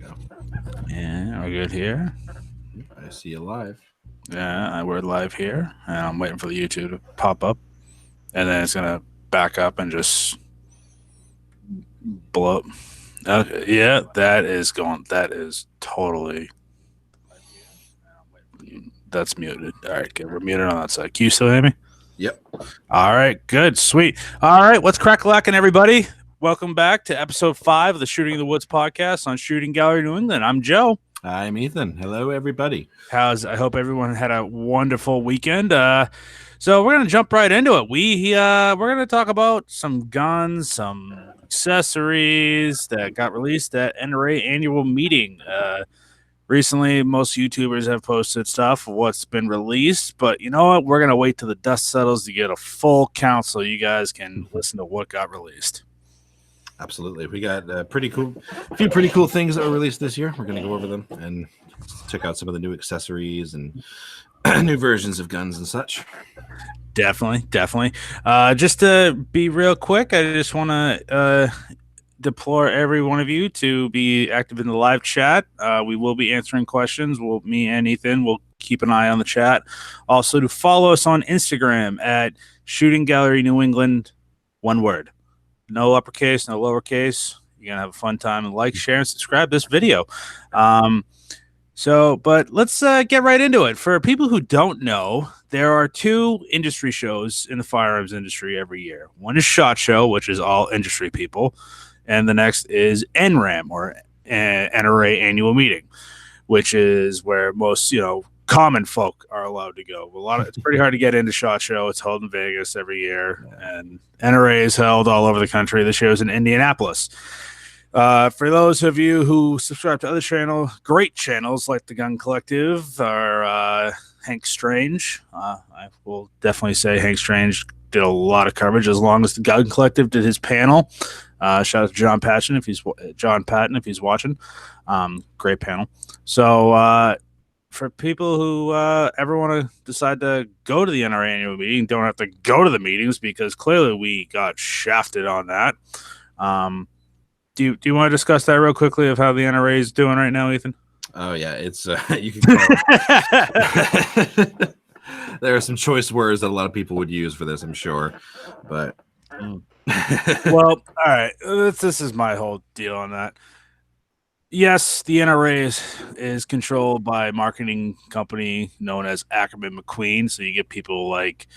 go. Yeah, we're good here. I see you live. Yeah, we're live here, and I'm waiting for the YouTube to pop up, and then it's gonna back up and just blow up. Okay, yeah, that is going. That is totally. That's muted. All right, good. We're muted on that side. Can you still hear me? Yep. All right, good, sweet. All right, what's crack lacking, everybody? Welcome back to episode 5 of the Shooting in the Woods podcast on Shooting Gallery New England. I'm Joe. I'm Ethan. Hello, everybody. I hope everyone had a wonderful weekend. So we're gonna jump right into it. We're gonna talk about some guns, some accessories that got released at NRA annual meeting. Recently, most YouTubers have posted stuff of what's been released, but you know what? We're gonna wait till the dust settles to get a full count so you guys can listen to what got released. Absolutely. We got a few pretty cool things that were released this year. We're going to go over them and check out some of the new accessories and new versions of guns and such. Definitely. Just to be real quick, I just want to deplore every one of you to be active in the live chat. We will be answering questions. Me and Ethan will keep an eye on the chat. Also, to follow us on Instagram at Shooting Gallery New England, one word. No uppercase, no lowercase. You're going to have a fun time. And like, share, and subscribe this video. But let's get right into it. For people who don't know, there are two industry shows in the firearms industry every year. One is SHOT Show, which is all industry people. And the next is NRAAM, or NRA annual meeting, which is where most, common folk are allowed to go. It's pretty hard to get into SHOT Show. It's held in Vegas every year, and NRA is held all over the country. The show's in Indianapolis. For those of you who subscribe to other great channels like the Gun Collective or Hank Strange, I will definitely say Hank Strange did a lot of coverage as long as the Gun Collective did his panel. Shout out to John Patton if he's watching. Great panel. So for people who ever want to decide to go to the NRA annual meeting, don't have to go to the meetings because clearly we got shafted on that. Do you want to discuss that real quickly of how the NRA is doing right now, Ethan? Oh yeah, it's you can call there are some choice words that a lot of people would use for this, I'm sure, but well, all right. This is my whole deal on that. Yes, the NRA is controlled by a marketing company known as Ackerman McQueen. So you get people like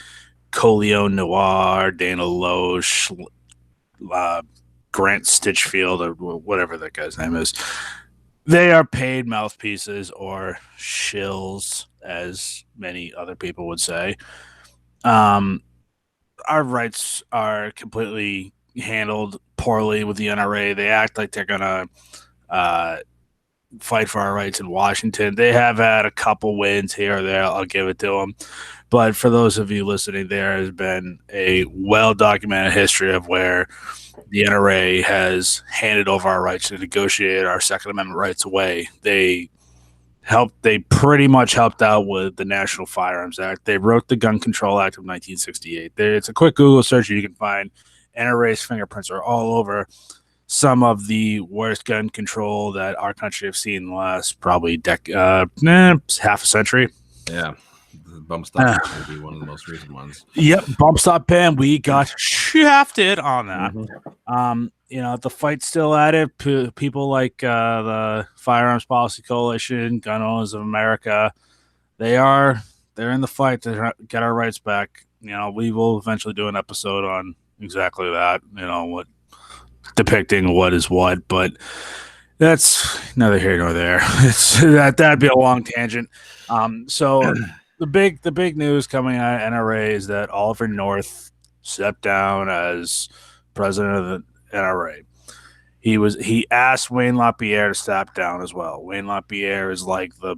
Coleon Noir, Dana Loesch, Grant Stitchfield, or whatever that guy's name is. They are paid mouthpieces or shills, as many other people would say. Our rights are completely handled poorly with the NRA. They act like they're going to fight for our rights in Washington. They have had a couple wins here or there. I'll give it to them. But for those of you listening, there has been a well-documented history of where the NRA has handed over our rights to negotiate our Second Amendment rights away. They pretty much helped out with the National Firearms Act. They wrote the Gun Control Act of 1968. It's a quick Google search and you can find NRA's fingerprints are all over some of the worst gun control that our country have seen in the last probably half a century. Yeah. The bump stop will be one of the most recent ones. Yep, bump stop ban. We got shafted on that. Mm-hmm. The fight's still at it. People like the Firearms Policy Coalition, Gun Owners of America, they're in the fight to get our rights back. We will eventually do an episode on exactly that. What depicting what is what, but that's neither here nor there. That'd be a long tangent. So the big news coming out of NRA is that Oliver North stepped down as president of the NRA. He asked Wayne LaPierre to step down as well. Wayne LaPierre is like the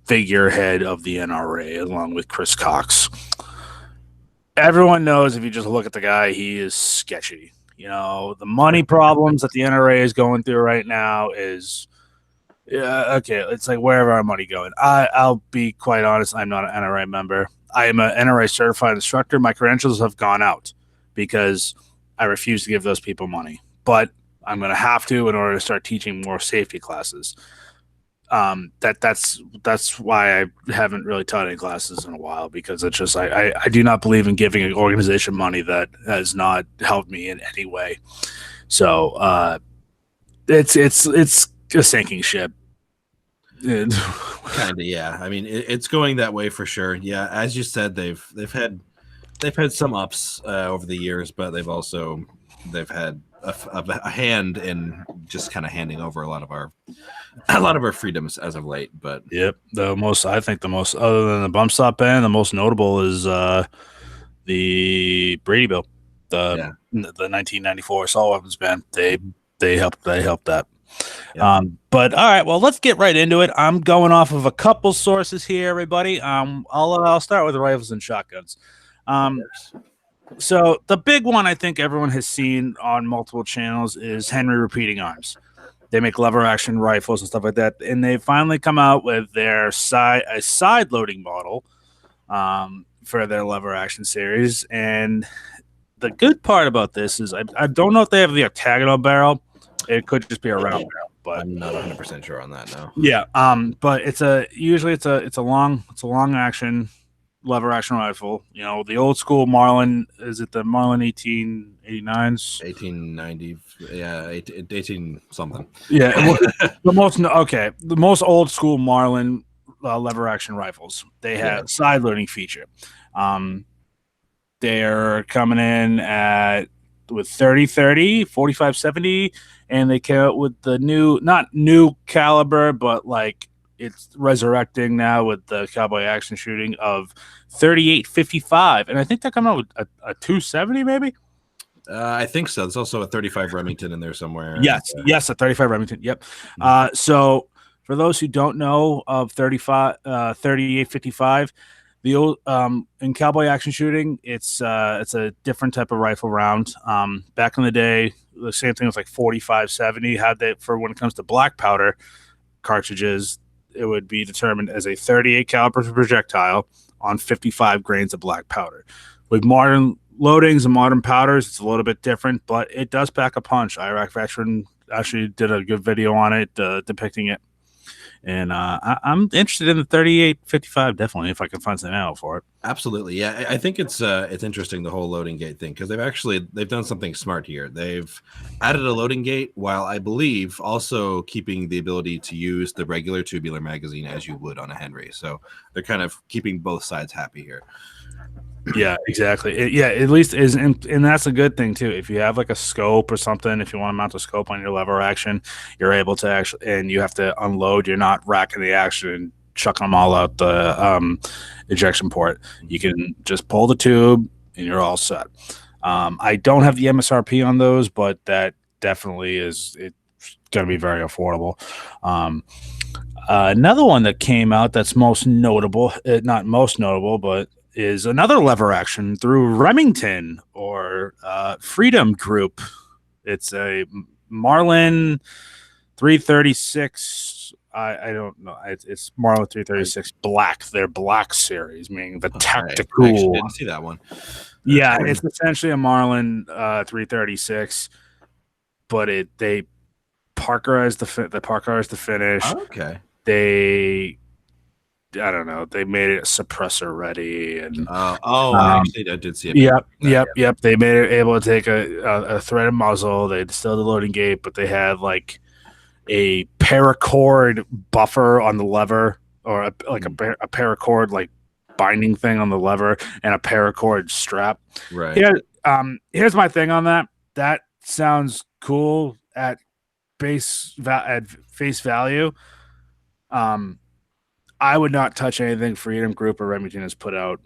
figurehead of the NRA along with Chris Cox. Everyone knows if you just look at the guy, he is sketchy. The money problems that the NRA is going through right now is, okay, it's like wherever our money going. I'll be quite honest, I'm not an NRA member. I am an NRA certified instructor. My credentials have gone out because I refuse to give those people money. But I'm going to have to in order to start teaching more safety classes. That's why I haven't really taught any classes in a while, because it's just I do not believe in giving an organization money that has not helped me in any way. So it's a sinking ship. Kind of, yeah. I mean, it's going that way for sure. Yeah, as you said, they've had some ups over the years, but they've had a hand in just kind of handing over a lot of our freedoms as of late. But yep, the most other than the bump stop ban, the most notable is the Brady bill, the 1994 assault weapons ban. They helped that. Yeah. But all right, well, let's get right into it. I'm going off of a couple sources here, everybody. I'll start with rifles and shotguns. So the big one I think everyone has seen on multiple channels is Henry Repeating Arms. They make lever action rifles and stuff like that, and they finally come out with their side loading model for their lever action series. And the good part about this is I don't know if they have the octagonal barrel. It could just be a round barrel, but I'm not 100% sure on that now. Yeah, but it's a long action lever action rifle. You know, the old school Marlin. Is it the Marlin 1889s? 1890, yeah, 18 something. Yeah, the most old school Marlin lever action rifles. They have side loading feature. They're coming in with 30-30, 45-70, and they came out with the not new caliber, but like it's resurrecting now with the cowboy action shooting of 38-55, and I think they're coming out with a 270 maybe. I think so. There's also a 35 Remington in there somewhere. Yes, a 35 Remington. Yep. So for those who don't know of 38-55, the old in cowboy action shooting, it's a different type of rifle round. Back in the day, the same thing was like 45-70. Had that for when it comes to black powder cartridges, it would be determined as a 38 caliber projectile on 55 grains of black powder. With modern loadings and modern powders, it's a little bit different, but it does pack a punch. Iraq Veteran actually did a good video on it depicting it. And I'm interested in the 38-55 definitely, if I can find something out for it. Absolutely, yeah. I think it's interesting, the whole loading gate thing, because they've done something smart here. They've added a loading gate while I believe also keeping the ability to use the regular tubular magazine as you would on a Henry. So they're kind of keeping both sides happy here. Yeah, exactly. At least is, and that's a good thing too. If you have like a scope or something, if you want to mount a scope on your lever action, you're able to actually, and you have to unload. You're not racking the action and chucking them all out the ejection port. You can just pull the tube and you're all set. I don't have the MSRP on those, but that definitely it's going to be very affordable. Another one that came out that's most notable, not most notable, but is another lever action through Remington or Freedom Group. It's a Marlin 336. I don't know. It's Marlin 336 Black. Their Black series, meaning the tactical. I actually didn't see that one. Yeah, it's essentially a Marlin 336, but they Parkerized the finish. Oh, okay. I don't know. They made it suppressor ready, and actually, I did see it. Yep. They made it able to take a threaded muzzle. They still the loading gate, but they had like a paracord buffer on the lever, or a paracord like binding thing on the lever, and a paracord strap. Right. Here's my thing on that. That sounds cool at face value. I would not touch anything Freedom Group or Remington has put out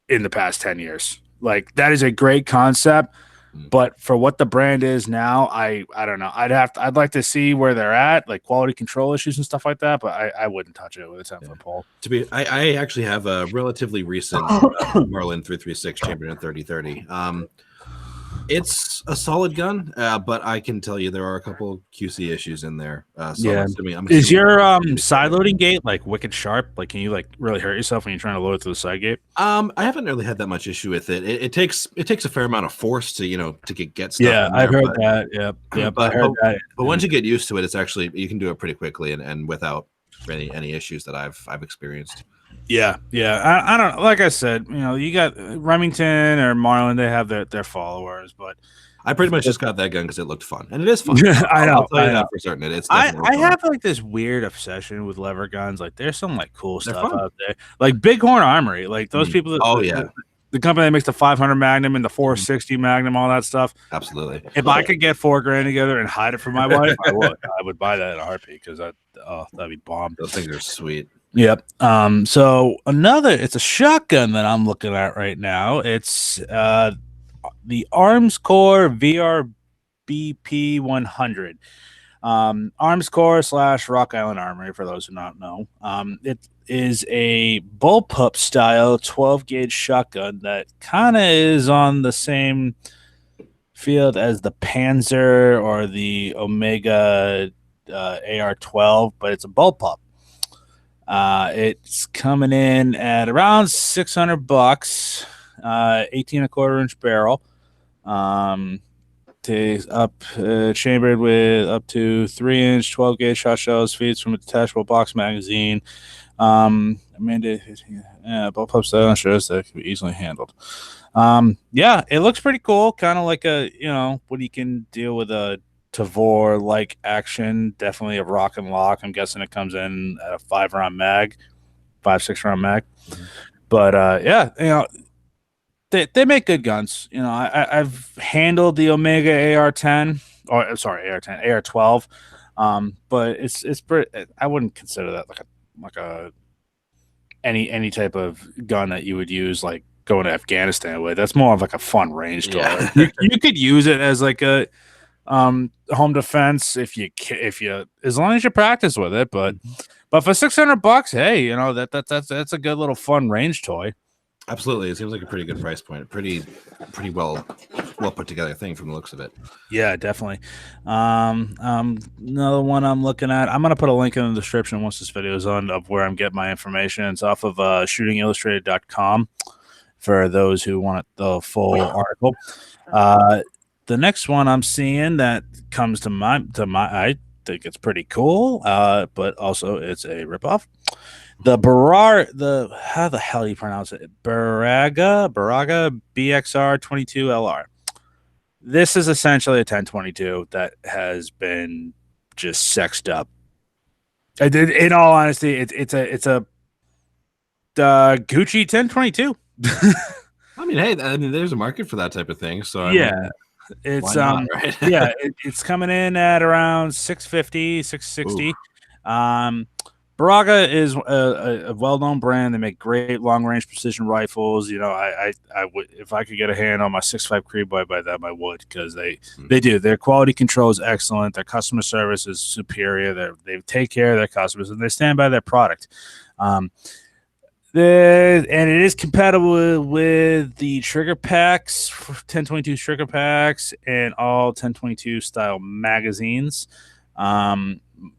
in the past 10 years. Like, that is a great concept, but for what the brand is now, I don't know. I'd like to see where they're at, like quality control issues and stuff like that, but I wouldn't touch it with a 10-foot pole. I actually have a relatively recent Marlin 336 chambered in 30-30. It's a solid gun, but I can tell you there are a couple QC issues in there. So Yeah. I'm Is assuming your side loading gate like wicked sharp? Like, can you like really hurt yourself when you're trying to load it through the side gate? I haven't really had that much issue with it. It takes a fair amount of force to get stuff Yeah, in I've there. heard But that. Yep. I heard that. but once you get used to it, it's actually you can do it pretty quickly and without any issues that I've experienced. Yeah. I don't like I said, you got Remington or Marlin, they have their followers, but I pretty much just got that gun because it looked fun, and it is fun. I'll tell you that for certain. It's definitely I fun. have like this weird obsession with lever guns. Like, there's some like cool They're stuff fun. out there, like Bighorn Armory, like those people. The company that makes the 500 Magnum and the 460 Magnum, all that stuff. Absolutely. If I could get $4,000 together and hide it for my wife, I would. I would buy that in a heartbeat because that'd be bomb. Those things are sweet. Yep. So it's a shotgun that I'm looking at right now. It's the Arms Core VRBP 100. Arms Core / Rock Island Armory, for those who not know. It is a bullpup style 12 gauge shotgun that kind of is on the same field as the Panzer or the Omega AR-12, but it's a bullpup. It's coming in at around $600, 18.25-inch barrel. Takes up chambered with up to 3-inch 12 gauge shot shells, feeds from a detachable box magazine. Bullpup style shows that can be easily handled. It looks pretty cool, kind of like what you can deal with a Tavor like action. Definitely a rock and lock. I'm guessing it comes in at a 5-6 round mag. Mm-hmm. But they make good guns. I've handled the Omega AR-10, or sorry, AR-10, AR-12. But it's pretty. I wouldn't consider that like a any type of gun that you would use like going to Afghanistan with. That's more of like a fun range toy. Yeah. You could use it as like a home defense if you as long as you practice with it. But for $600, hey, that's a good little fun range toy. Absolutely, it seems like a pretty good price point. Pretty well put together thing from the looks of it. Yeah, definitely. Another one I'm looking at. I'm gonna put a link in the description once this video is on of where I'm getting my information. It's off of shootingillustrated.com for those who want the full article. The next one I'm seeing that comes to my I think it's pretty cool, but also it's a ripoff. The how the hell do you pronounce it? Baraga BXR 22 LR. This is essentially a 1022 that has been just sexed up. In all honesty, it's a Gucci 1022. I mean, there's a market for that type of thing. So it's not, right? It's coming in at around $650, $660. Baraga is a well-known brand. They make great long-range precision rifles. I would, if I could get a hand on my 6.5 Creed, I'd buy them. I would, because they do. Their quality control is excellent. Their customer service is superior. They take care of their customers and they stand by their product. And it is compatible with the trigger packs, 1022 trigger packs, and all 1022 style magazines.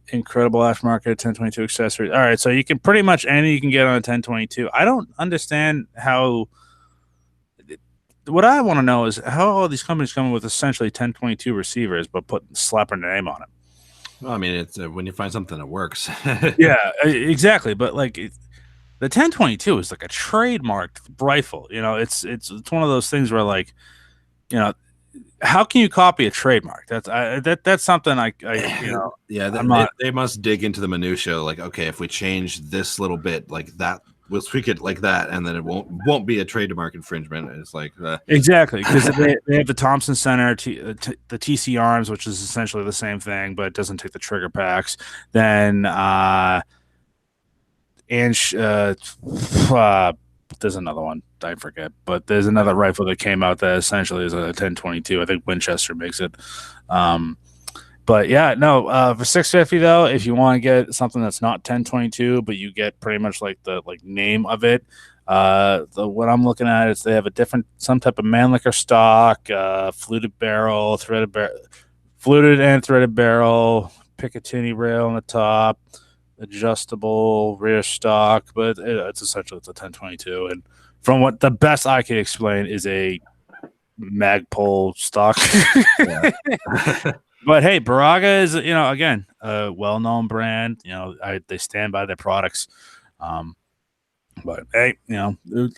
Incredible aftermarket 1022 accessories. All right, so you can pretty much anything you can get on a 1022. I don't understand how. What I want to know is how all these companies come with essentially 1022 receivers, but slapping their name on it. Well, I mean, it's when you find something that works. Yeah, exactly. But like the 1022 is like a trademarked rifle. It's one of those things where like, how can you copy a trademark? That's something yeah, they must dig into the minutia. Like, okay, if we change this little bit like that, we'll tweak it like that, and then it won't be a trademark infringement. It's like exactly, because they have the Thompson Center, the TC Arms, which is essentially the same thing, but it doesn't take the trigger packs. Then there's another one I forget, but there's another rifle that came out that essentially is a 1022. I think Winchester makes it. But yeah, no, for $650 though, if you want to get something that's not 1022, but you get pretty much like the name of it, What I'm looking at is they have some type of Mannlicher stock, fluted barrel, fluted and threaded barrel, Picatinny rail on the top, adjustable rear stock, but it's essentially it's a 1022. And from what the best I can explain is a Magpul stock. But hey, Baraga is, again, a well-known brand. They stand by their products. But hey,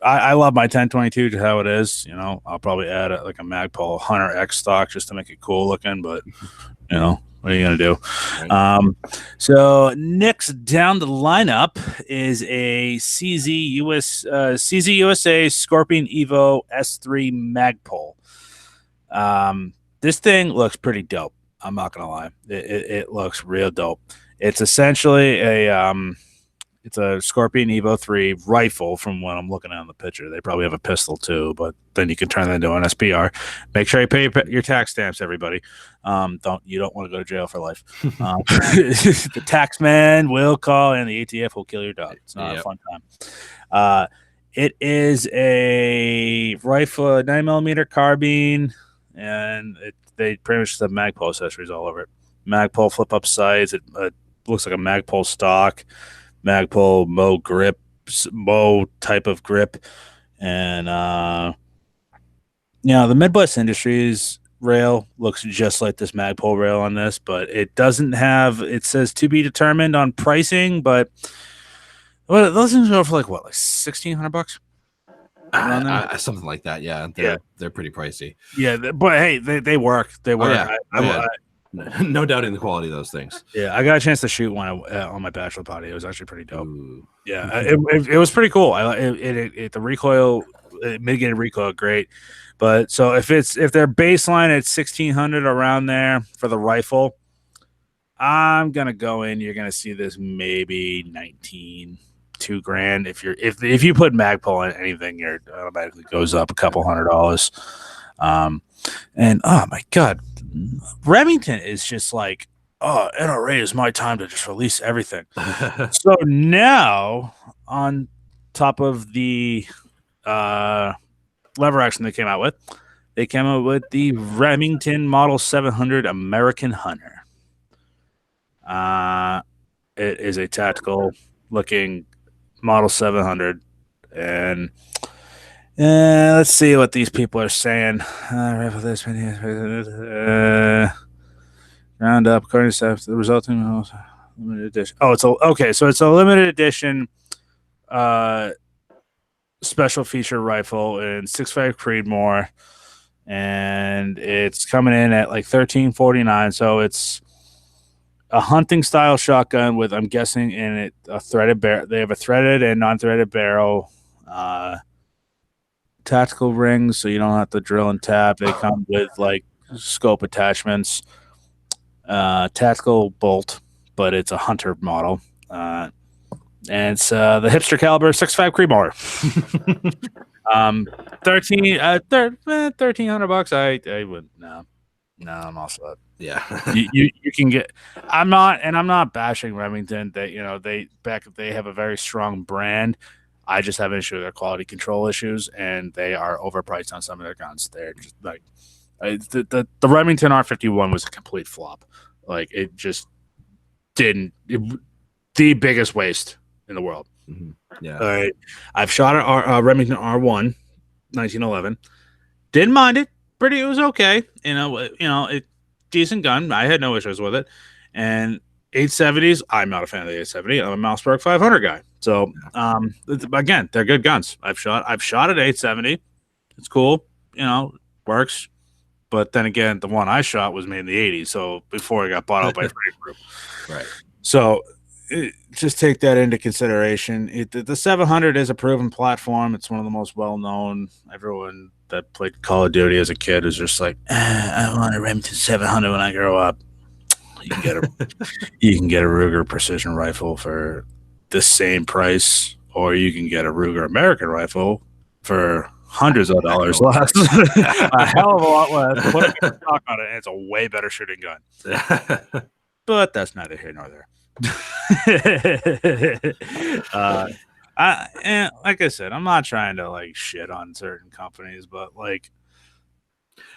I love my 1022 to how it is. I'll probably add like a Magpul Hunter X stock just to make it cool looking. But what are you gonna do? Right. So next down the lineup is a CZ USA Scorpion Evo S3 Magpul. This thing looks pretty dope. I'm not gonna lie, it looks real dope. It's essentially it's a Scorpion Evo 3 rifle from what I'm looking at in the picture. They probably have a pistol too, but then you can turn that into an SPR. Make sure you pay your tax stamps, everybody. You don't want to go to jail for life. The tax man will call, and the ATF will kill your dog. It's not a fun time. It is a rifle, 9mm carbine, and they pretty much have Magpul accessories all over it. Magpul flip-up sights. It looks like a Magpul stock. Magpul Mo type of grip, and the Midwest Industries rail looks just like this Magpul rail on this, but it doesn't have. It says to be determined on pricing, but those things go for like $1,600. Something like that. Yeah, they're pretty pricey. Yeah, but hey, they work. They work. No doubting the quality of those things. Yeah, I got a chance to shoot one on my bachelor party. It was actually pretty dope. Ooh. Yeah, it was pretty cool. The recoil, mitigated recoil, great. But so if their baseline at 1,600 around there for the rifle, I'm gonna go in. You're gonna see this maybe 19, $2,000. If you put Magpul in anything, it automatically goes up a couple $100. And oh my god, Remington is just like, NRA is my time to just release everything. So now, on top of the lever action they came out with the Remington Model 700 American Hunter. It is a tactical looking Model 700, and let's see what these people are saying. Round up, according to the resulting limited edition. Oh, so it's a limited edition special feature rifle in 6.5 Creedmoor, and it's coming in at like $1,349. So it's a hunting style shotgun with, I'm guessing, in it a threaded barrel. They have a threaded and non-threaded barrel. Tactical rings, so you don't have to drill and tap. They come with like scope attachments. Tactical bolt, but it's a hunter model. And it's the hipster caliber 6.5 Creedmoor. $1,300. I would no, I'm also up. Yeah. you can get. I'm not bashing Remington. They have a very strong brand. I just have an issue with their quality control issues, and they are overpriced on some of their guns. They're just like the Remington R51 was a complete flop. Like, it just didn't. The biggest waste in the world. Mm-hmm. Yeah. All right. I've shot a Remington R1, 1911. Didn't mind it. It was okay. Decent gun. I had no issues with it. And 870s, I'm not a fan of the 870. I'm a Mossberg 500 guy. So, again, they're good guns. I've shot at 870. It's cool. Works. But then again, the one I shot was made in the 80s, so before it got bought out by Frame Group. Right. So just take that into consideration. The 700 is a proven platform. It's one of the most well-known. Everyone that played Call of Duty as a kid is just like, I want a Remington 700 when I grow up. You can get a Ruger precision rifle for the same price, or you can get a Ruger American rifle for hundreds of dollars less, a hell of a lot less. Put a good stock on it, and it's a way better shooting gun. But that's neither here nor there. And like I said, I'm not trying to like shit on certain companies, but like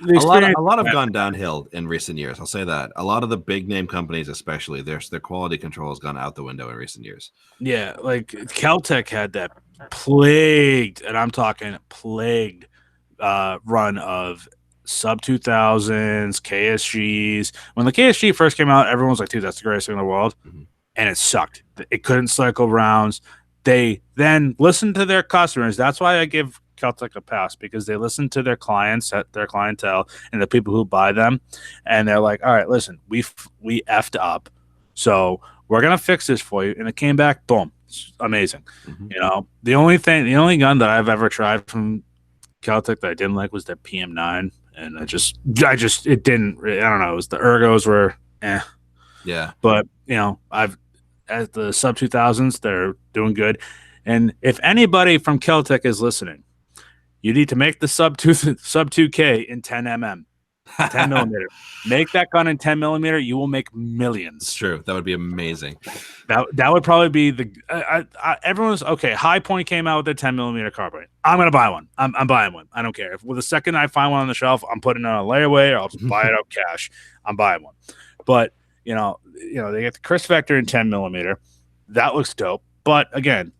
the experience. A lot have gone downhill in recent years. I'll say that. A lot of the big name companies, especially, their quality control has gone out the window in recent years. Yeah, like Caltech had that plagued, and I'm talking plagued run of sub 2000s KSGs. When the KSG first came out, everyone was like, dude, that's the greatest thing in the world. Mhm. And it sucked. It couldn't cycle rounds. They then listened to their customers. That's why I give Caltech a pass, because they listen to their clients, their clientele, and the people who buy them. And they're like, all right, listen, we effed up. So we're going to fix this for you. And it came back, boom. It's amazing. Mhm. You know, the only gun that I've ever tried from Caltech that I didn't like was the PM9, and it didn't. I don't know. It was the ergos were, Yeah. but you know, I've at the sub 2000s, they're doing good. And if anybody from Caltech is listening, you need to make the sub 2K in 10 mm, 10 millimeter. Make that gun in 10 millimeter. You will make millions. It's true. That would be amazing. That would probably be the everyone's okay. High Point came out with a 10 millimeter carbine. I'm gonna buy one. I'm buying one. I don't care. If the second I find one on the shelf, I'm putting it on a layaway, or I'll just buy it out cash. I'm buying one. But you know, they get the Chris Vector in 10 millimeter. That looks dope. But again,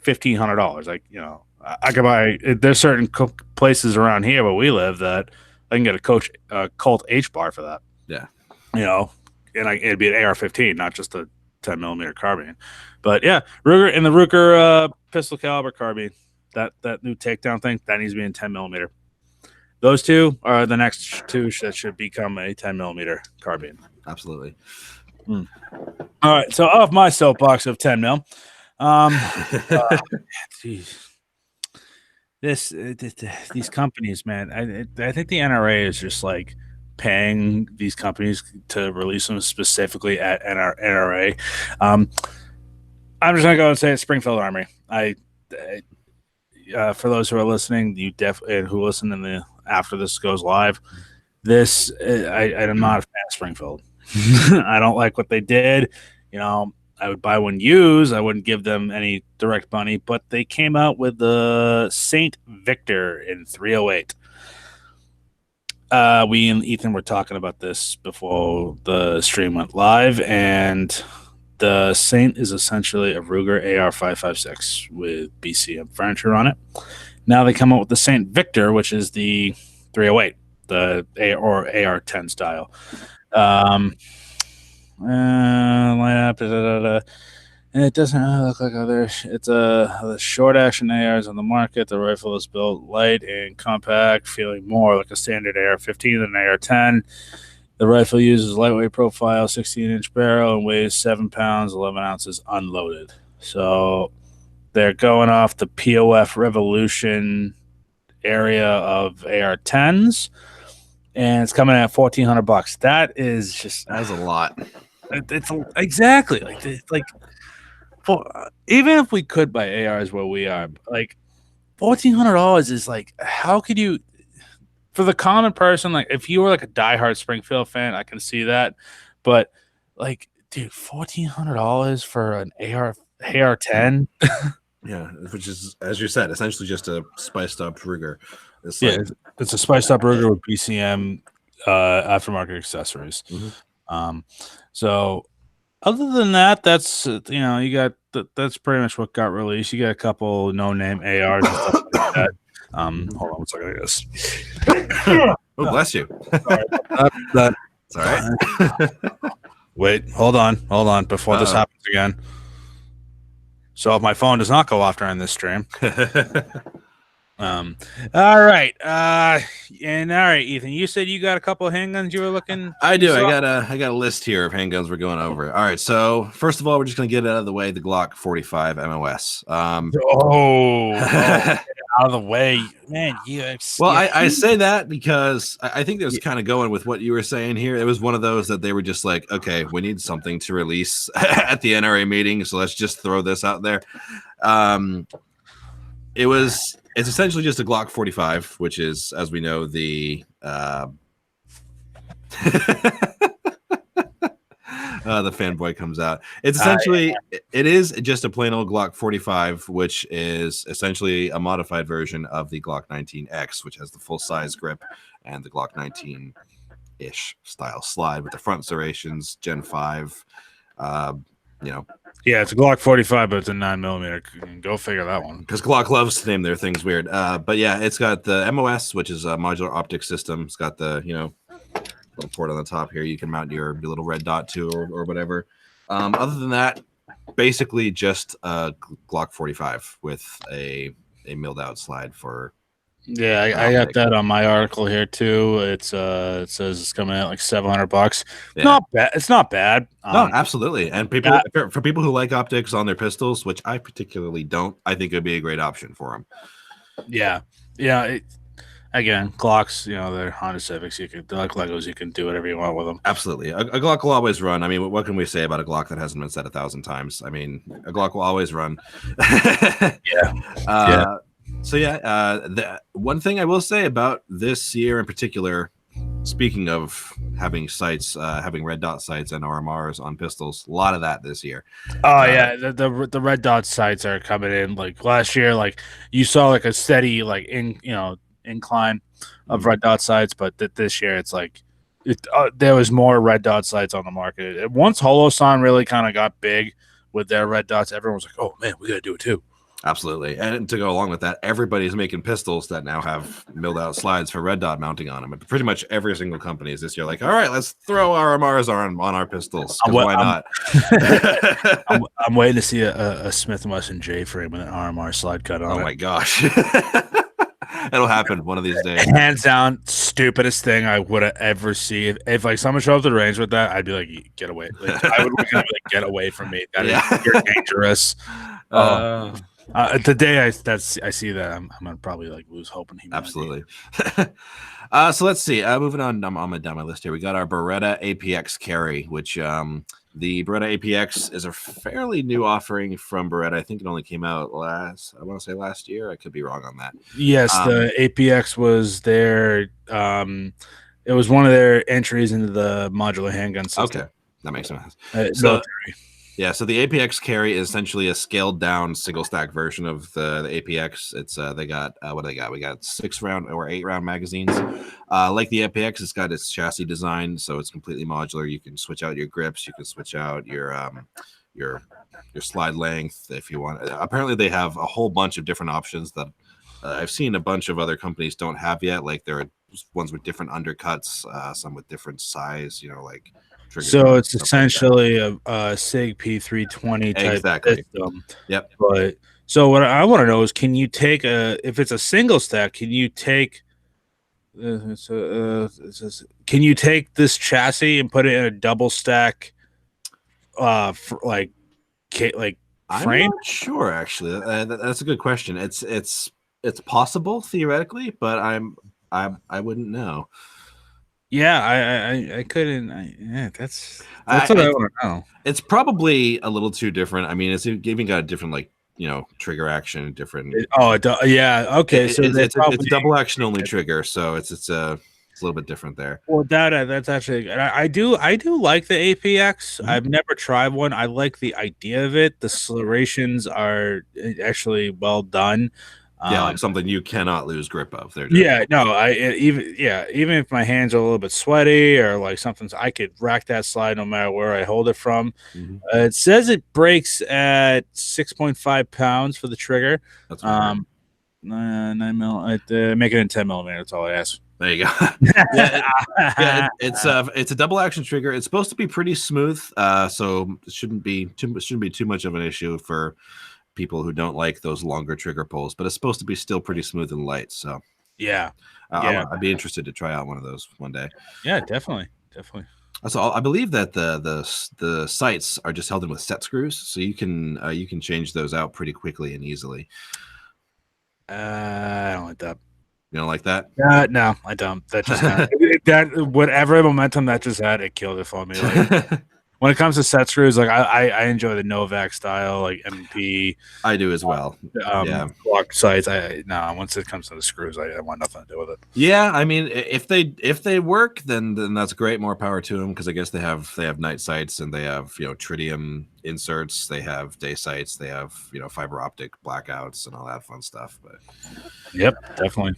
$1,500. Like, you know, I could buy. There's certain places around here where we live that I can get a Colt H bar for that. Yeah. You know, and it'd be an AR-15, not just a 10 millimeter carbine. But yeah, Ruger and the Ruger pistol caliber carbine, that new takedown thing, that needs to be in 10 millimeter. Those two are the next two that should become a 10 millimeter carbine. Absolutely. All right, so off my soapbox of 10 mil. These companies, man, I think the NRA is just like paying these companies to release them specifically at NRA. I'm just gonna go and say it's Springfield Armory. For those who are listening, you definitely who listen in the after this goes live. This I'm not a fan of Springfield. I don't like what they did. You know, I would buy one used. I wouldn't give them any direct money, but they came out with the Saint Victor in 308. We and Ethan were talking about this before the stream went live, and the Saint is essentially a Ruger AR-556 with BCM furniture on it. Now they come out with the Saint Victor, which is the 308, the AR-10 style. And it doesn't really look like other. It's the short action ARs on the market. The rifle is built light and compact, feeling more like a standard AR-15 than an AR-10. The rifle uses lightweight profile, 16-inch barrel, and weighs 7 pounds, 11 ounces unloaded. So they're going off the POF Revolution area of AR-10s, and it's coming at $1,400. That is just that's a lot. It's exactly like even if we could buy ARs where we are, like $1,400 is like, how could you? For the common person, like if you were like a diehard Springfield fan, I can see that, but like, dude, $1,400 for an AR-10. Yeah, which is, as you said, essentially just a spiced up Ruger. It's a spiced up Ruger with BCM aftermarket accessories. Mm-hmm. So other than that, that's you got that's pretty much what got released. You got a couple no name ARs and stuff like that. Hold on one second, I guess. Oh, bless you. Sorry, it's all right. Wait, hold on before this happens again. So if my phone does not go off during this stream. All right. And all right, Ethan, you said you got a couple of handguns you were looking. I do. I got a list here of handguns we're going over. All right. So first of all, we're just gonna get it out of the way. The Glock 45 MOS. Out of the way, man. Well, I say that because I think there's kind of going with what you were saying here. It was one of those that they were just like, okay, we need something to release at the NRA meeting, so let's just throw this out there. It's essentially just a Glock 45, which is, as we know, the The fanboy comes out. It's essentially it is just a plain old Glock 45, which is essentially a modified version of the Glock 19X, which has the full size grip and the Glock 19-ish style slide with the front serrations, Gen 5. Yeah, it's a Glock 45, but it's a 9mm. Go figure that one. Because Glock loves to name their things weird. But yeah, it's got the MOS, which is a modular optic system. It's got the little port on the top here. You can mount your little red dot to or whatever. Other than that, basically just a Glock 45 with a milled out slide for. Yeah, I got that on my article here too. It says it's coming out like $700. Yeah. Not bad. It's not bad. No, absolutely. And for people who like optics on their pistols, which I particularly don't, I think it'd be a great option for them. Yeah. Again, Glocks, they're Honda Civics. They're like Legos. You can do whatever you want with them. Absolutely. A Glock will always run. I mean, what can we say about a Glock that hasn't been said 1,000 times? I mean, a Glock will always run. Yeah. So the one thing I will say about this year in particular, speaking of having sights, having red dot sights and RMRs on pistols, a lot of that this year. Oh yeah, the red dot sights are coming in. Like last year, like you saw like a steady incline of red dot sights, but this year it's like there was more red dot sights on the market. Once Holosun really kind of got big with their red dots, everyone was like, "Oh man, we got to do it too." Absolutely. And to go along with that, everybody's making pistols that now have milled out slides for red dot mounting on them. Pretty much every single company is this year like, all right, let's throw RMRs on our pistols. Why not? I'm waiting to see a Smith & Wesson J frame with an RMR slide cut on it. Oh my gosh. It'll happen one of these days. Hands down, stupidest thing I would have ever seen. If like someone showed up to the range with that, I'd be like, get away. Like, I would be like, get away from me. You're dangerous. The day I see that, I'm gonna probably like lose hope in humanity. Absolutely. So let's see. Moving on down my list here, we got our Beretta APX carry, which the Beretta APX is a fairly new offering from Beretta. I think it only came out last year. I could be wrong on that. Yes, the APX was their. It was one of their entries into the modular handgun system. Okay, that makes sense. So the APX carry is essentially a scaled down single stack version of the APX. It's they got what do they got? We got 6-round or 8-round magazines. Like the APX, it's got its chassis design, so it's completely modular. You can switch out your grips, you can switch out your slide length if you want. Apparently, they have a whole bunch of different options that I've seen a bunch of other companies don't have yet. Like there are ones with different undercuts, some with different size. Like. So it's essentially a SIG P320 type system. Yep. But so what I want to know is, can you take if it's a single stack, can you take can you take this chassis and put it in a double stack frame? I'm not sure actually. That's a good question. It's possible theoretically, but I wouldn't know. Yeah, I couldn't. That's what I want to know. It's probably a little too different. I mean, it's even got a different trigger action, different. Yeah. Okay, so it's a double action only trigger, so it's a little bit different there. Well, that's actually. I do like the APX. Mm-hmm. I've never tried one. I like the idea of it. The serrations are actually well done. Like something you cannot lose grip of. Even if my hands are a little bit sweaty or like something, I could rack that slide no matter where I hold it from. Mm-hmm. It says it breaks at 6.5 pounds for the trigger. That's 9 mil. Make it in 10 millimeter. That's all I ask. There you go. It's a double action trigger. It's supposed to be pretty smooth, so it shouldn't be too much of an issue for people who don't like those longer trigger pulls, but it's supposed to be still pretty smooth and light. So I'd be interested to try out one of those one day. Yeah, definitely. So I believe that the sights are just held in with set screws, so you can change those out pretty quickly and easily. I don't like that. You don't like that? No, I don't. That just that whatever momentum that just had, it killed it for me. when it comes to set screws, like I enjoy the Novak style, like MP. I do as well. Yeah. Glock sights. Once it comes to the screws, I want nothing to do with it. Yeah, I mean, if they work, then that's great. More power to them, because I guess they have night sights, and they have tritium inserts, they have day sights, they have fiber optic blackouts and all that fun stuff. But yep, definitely.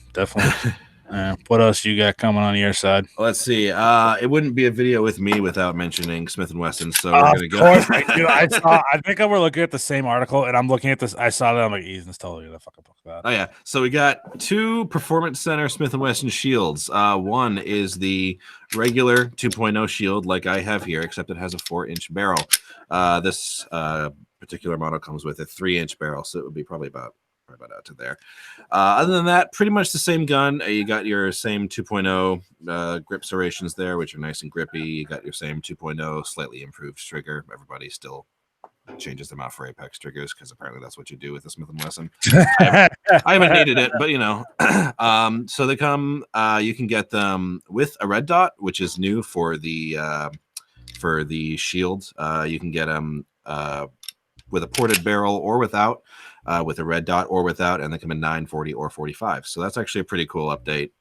What else you got coming on your side? Let's see. It wouldn't be a video with me without mentioning Smith & Wesson, so we're gonna go. I think we're looking at the same article, and I'm looking at this. I saw that. I'm like, Ethan's totally the fucking book about. Oh yeah. So we got 2 Performance Center Smith & Wesson shields. One is the regular 2.0 shield, like I have here, except it has a 4-inch barrel. This particular model comes with a 3-inch barrel, so it would be probably about out to there. Other than that, pretty much the same gun. You got your same 2.0 grip serrations there, which are nice and grippy. You got your same 2.0 slightly improved trigger. Everybody still changes them out for Apex triggers, because apparently that's what you do with the Smith & Wesson. I haven't needed it, but so they come. You can get them with a red dot, which is new for the shield. You can get them with a ported barrel or without. With a red dot or without, and they come in 9, 40, or 45. So that's actually a pretty cool update.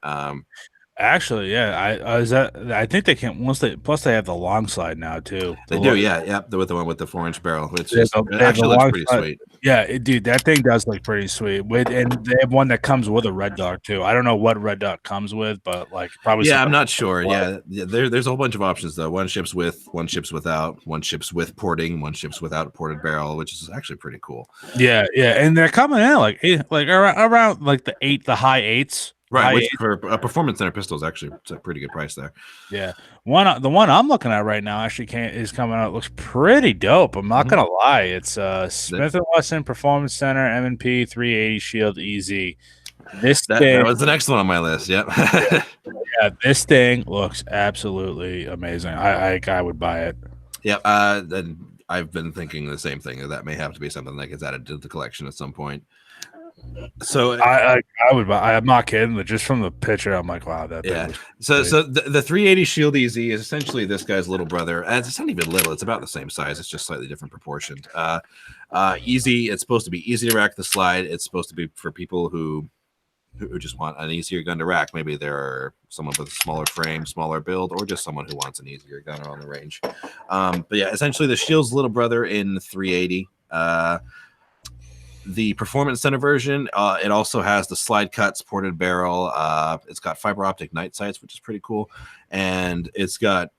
Actually, yeah, I think they can plus they have the long slide now too. They do, yeah, with the one with the 4-inch barrel, which actually looks pretty sweet. Yeah, dude, that thing does look pretty sweet. And they have one that comes with a red dot too. I don't know what red dot comes with, but like probably. Yeah, I'm not sure. Yeah, there's a whole bunch of options though. One ships with, one ships without, one ships with porting, one ships without a ported barrel, which is actually pretty cool. Yeah, and they're coming in like around like the high 8s. Right, which for a Performance Center pistol is actually a pretty good price there. Yeah, the one I'm looking at right now actually is coming out. It looks pretty dope. I'm not gonna lie. It's Smith & Wesson Performance Center M&P 380 Shield EZ. That was the next one on my list. Yep. Yeah, this thing looks absolutely amazing. I would buy it. Yep. Then I've been thinking the same thing. That may have to be something that gets added to the collection at some point. So I would buy. I'm not kidding. But just from the picture, I'm like, wow, that. Yeah. So the 380 Shield EZ is essentially this guy's little brother. And it's not even little. It's about the same size. It's just slightly different proportioned. Easy. It's supposed to be easy to rack the slide. It's supposed to be for people who just want an easier gun to rack. Maybe they're someone with a smaller frame, smaller build, or just someone who wants an easier gun on the range. But yeah, essentially the Shield's little brother in 380. The Performance Center version, it also has the slide cuts, ported barrel. It's got fiber optic night sights, which is pretty cool, and it's got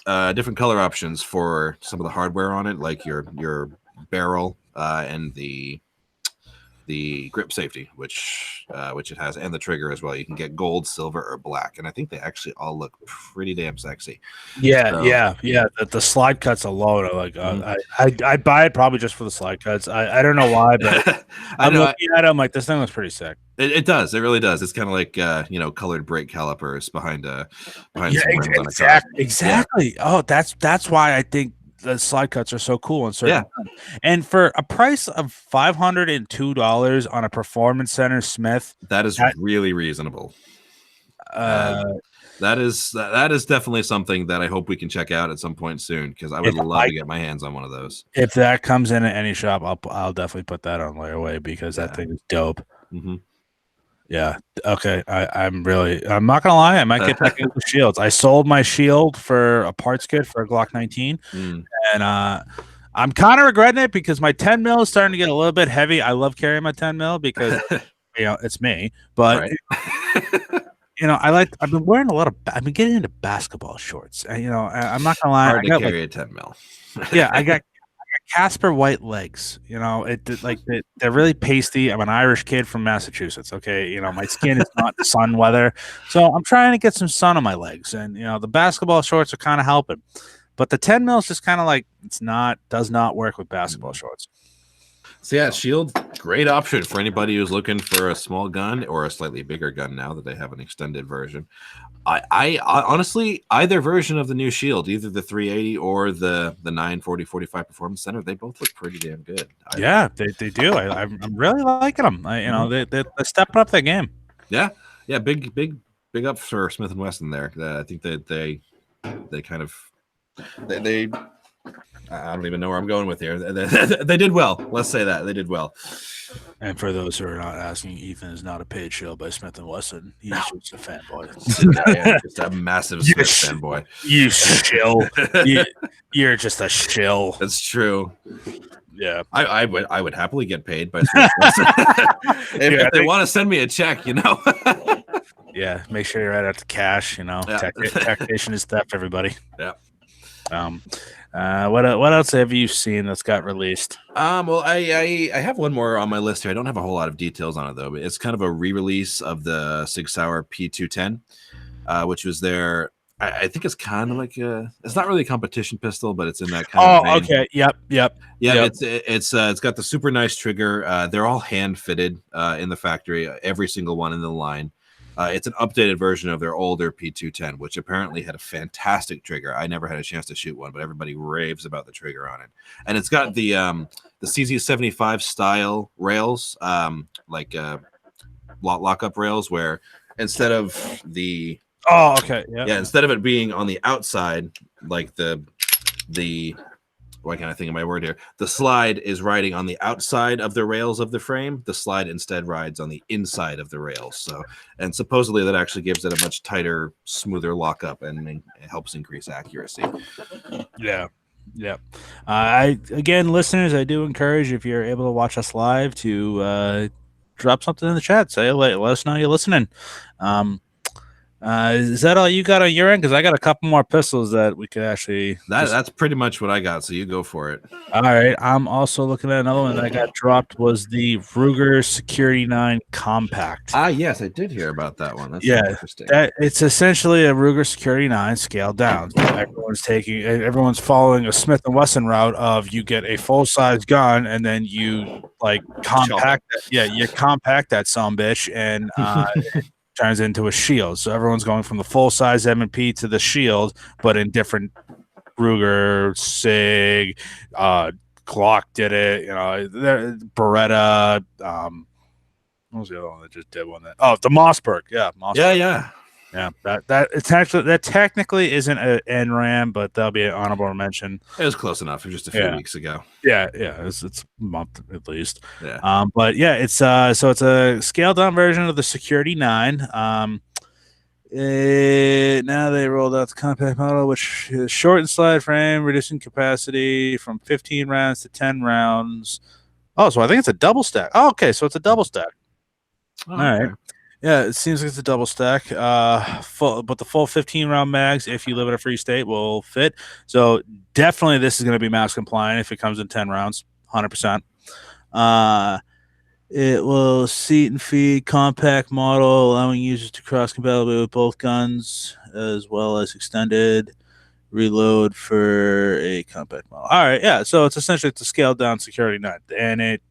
different color options for some of the hardware on it, like your barrel and the grip safety, which it has, and the trigger as well. You can get gold, silver, or black, and I think they actually all look pretty damn sexy. Yeah. The slide cuts alone are like I'd buy it probably just for the slide cuts. I don't know why, but I'm looking at them like this thing looks pretty sick. It does. It really does. It's kind of like colored brake calipers behind exactly. Oh, that's why I think the slide cuts are so cool and certain. Yeah. And for a price of $502 on a Performance Center Smith, that is really reasonable. That is definitely something that I hope we can check out at some point soon, because I would love to get my hands on one of those. If that comes in at any shop, I'll definitely put that on layaway, because that thing is dope. Mm-hmm. Yeah. Okay. I'm not gonna lie. I might get back into shields. I sold my shield for a parts kit for a Glock 19, and I'm kind of regretting it, because my 10 mil is starting to get a little bit heavy. I love carrying my 10 mil because it's me, but I've been wearing I've been getting into basketball shorts, and I'm not gonna lie. Hard to carry a 10 mil. Yeah, I got Casper white legs. They're really pasty. I'm an Irish kid from Massachusetts. Okay, my skin is not sun weather, so I'm trying to get some sun on my legs, and the basketball shorts are kind of helping, but the 10 mil is just kind of like does not work with basketball shorts. So yeah, Shield, great option for anybody who's looking for a small gun or a slightly bigger gun now that they have an extended version. I honestly, either version of the new Shield, either the 380 or the 940 45 Performance Center, they both look pretty damn good. Yeah, they do. I'm really liking them. They're stepping up their game. Yeah, big up for Smith & Wesson there. I think that they kind of they I don't even know where I'm going with here. They did well. Let's say that they did well. And for those who are not asking, Ethan is not a paid show by Smith & Wesson. He's just a fanboy. I am just a massive Smith fanboy. You shill. You're just a shill. That's true. Yeah, I would happily get paid by Smith & Wesson. if they want to send me a check, Yeah, make sure you're right out to cash. Yeah. Taxation is theft, everybody. Yeah. What else have you seen that's got released? Well, I have one more on my list here. I don't have a whole lot of details on it though, but it's kind of a re-release of the Sig Sauer P210, which was their. I think it's kind of like it's not really a competition pistol, but it's in that kind of vein. Okay. Yep. Yeah, it's got the super nice trigger. They're all hand fitted in the factory, every single one in the line. It's an updated version of their older P210, which apparently had a fantastic trigger. I never had a chance to shoot one, but everybody raves about the trigger on it. And it's got the CZ75 style rails, like lockup rails, where instead of the instead of it being on the outside, like the why can't I think of my word here? The slide is riding on the outside of the rails of the frame. The slide instead rides on the inside of the rails. So, and supposedly that actually gives it a much tighter, smoother lockup, and it helps increase accuracy. Yeah. Again, listeners, I do encourage, if you're able to watch us live, to drop something in the chat. Say, let us know you're listening. Is that all you got on your end? Because I got a couple more pistols that we could actually. That's pretty much what I got. So you go for it. All right. I'm also looking at another one that I got dropped. Was the Ruger Security 9 Compact? Yes, I did hear about that one. That's interesting. It's essentially a Ruger Security 9 scaled down. So everyone's following a Smith & Wesson route of you get a full size gun and then you compact you compact that sumbitch and turns into a shield. So everyone's going from the full size M&P to the shield, but in different. Ruger, Sig, Glock did it. Beretta. What was the other one that just did one? The Mossberg. Yeah, Mossberg. Yeah. That technically isn't an NRAAM, but that'll be an honorable mention. It was close enough. Just a few weeks ago. Yeah. It's a month at least. Yeah. But yeah, it's so it's a scaled down version of the Security 9. Now they rolled out the compact model, which is shortened slide frame, reducing capacity from 15 rounds to 10 rounds. Oh, so I think it's a double stack. Oh, okay, so it's a double stack. All right. Yeah, it seems like it's a double stack. But the full 15 round mags, if you live in a free state, will fit. So definitely this is going to be max compliant if it comes in 10 rounds, 100%. It will seat and feed compact model, allowing users to cross compatibility with both guns, as well as extended reload for a compact model. All right, yeah. So it's essentially a scaled down Security 9, and it's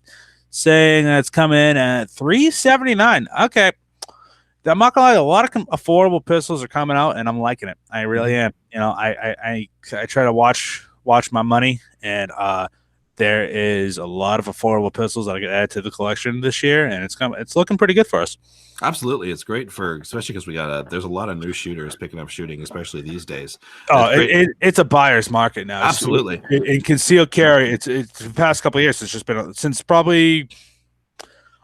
saying that it's coming at $379. Okay, I'm not gonna lie. A lot of affordable pistols are coming out, and I'm liking it. I really am. I try to watch my money, and there is a lot of affordable pistols that I could add to the collection this year, and it's looking pretty good for us. Absolutely, it's great especially because there's a lot of new shooters picking up shooting, especially these days. It's a buyer's market now. Absolutely, in concealed carry, it's the past couple of years. It's just been since probably.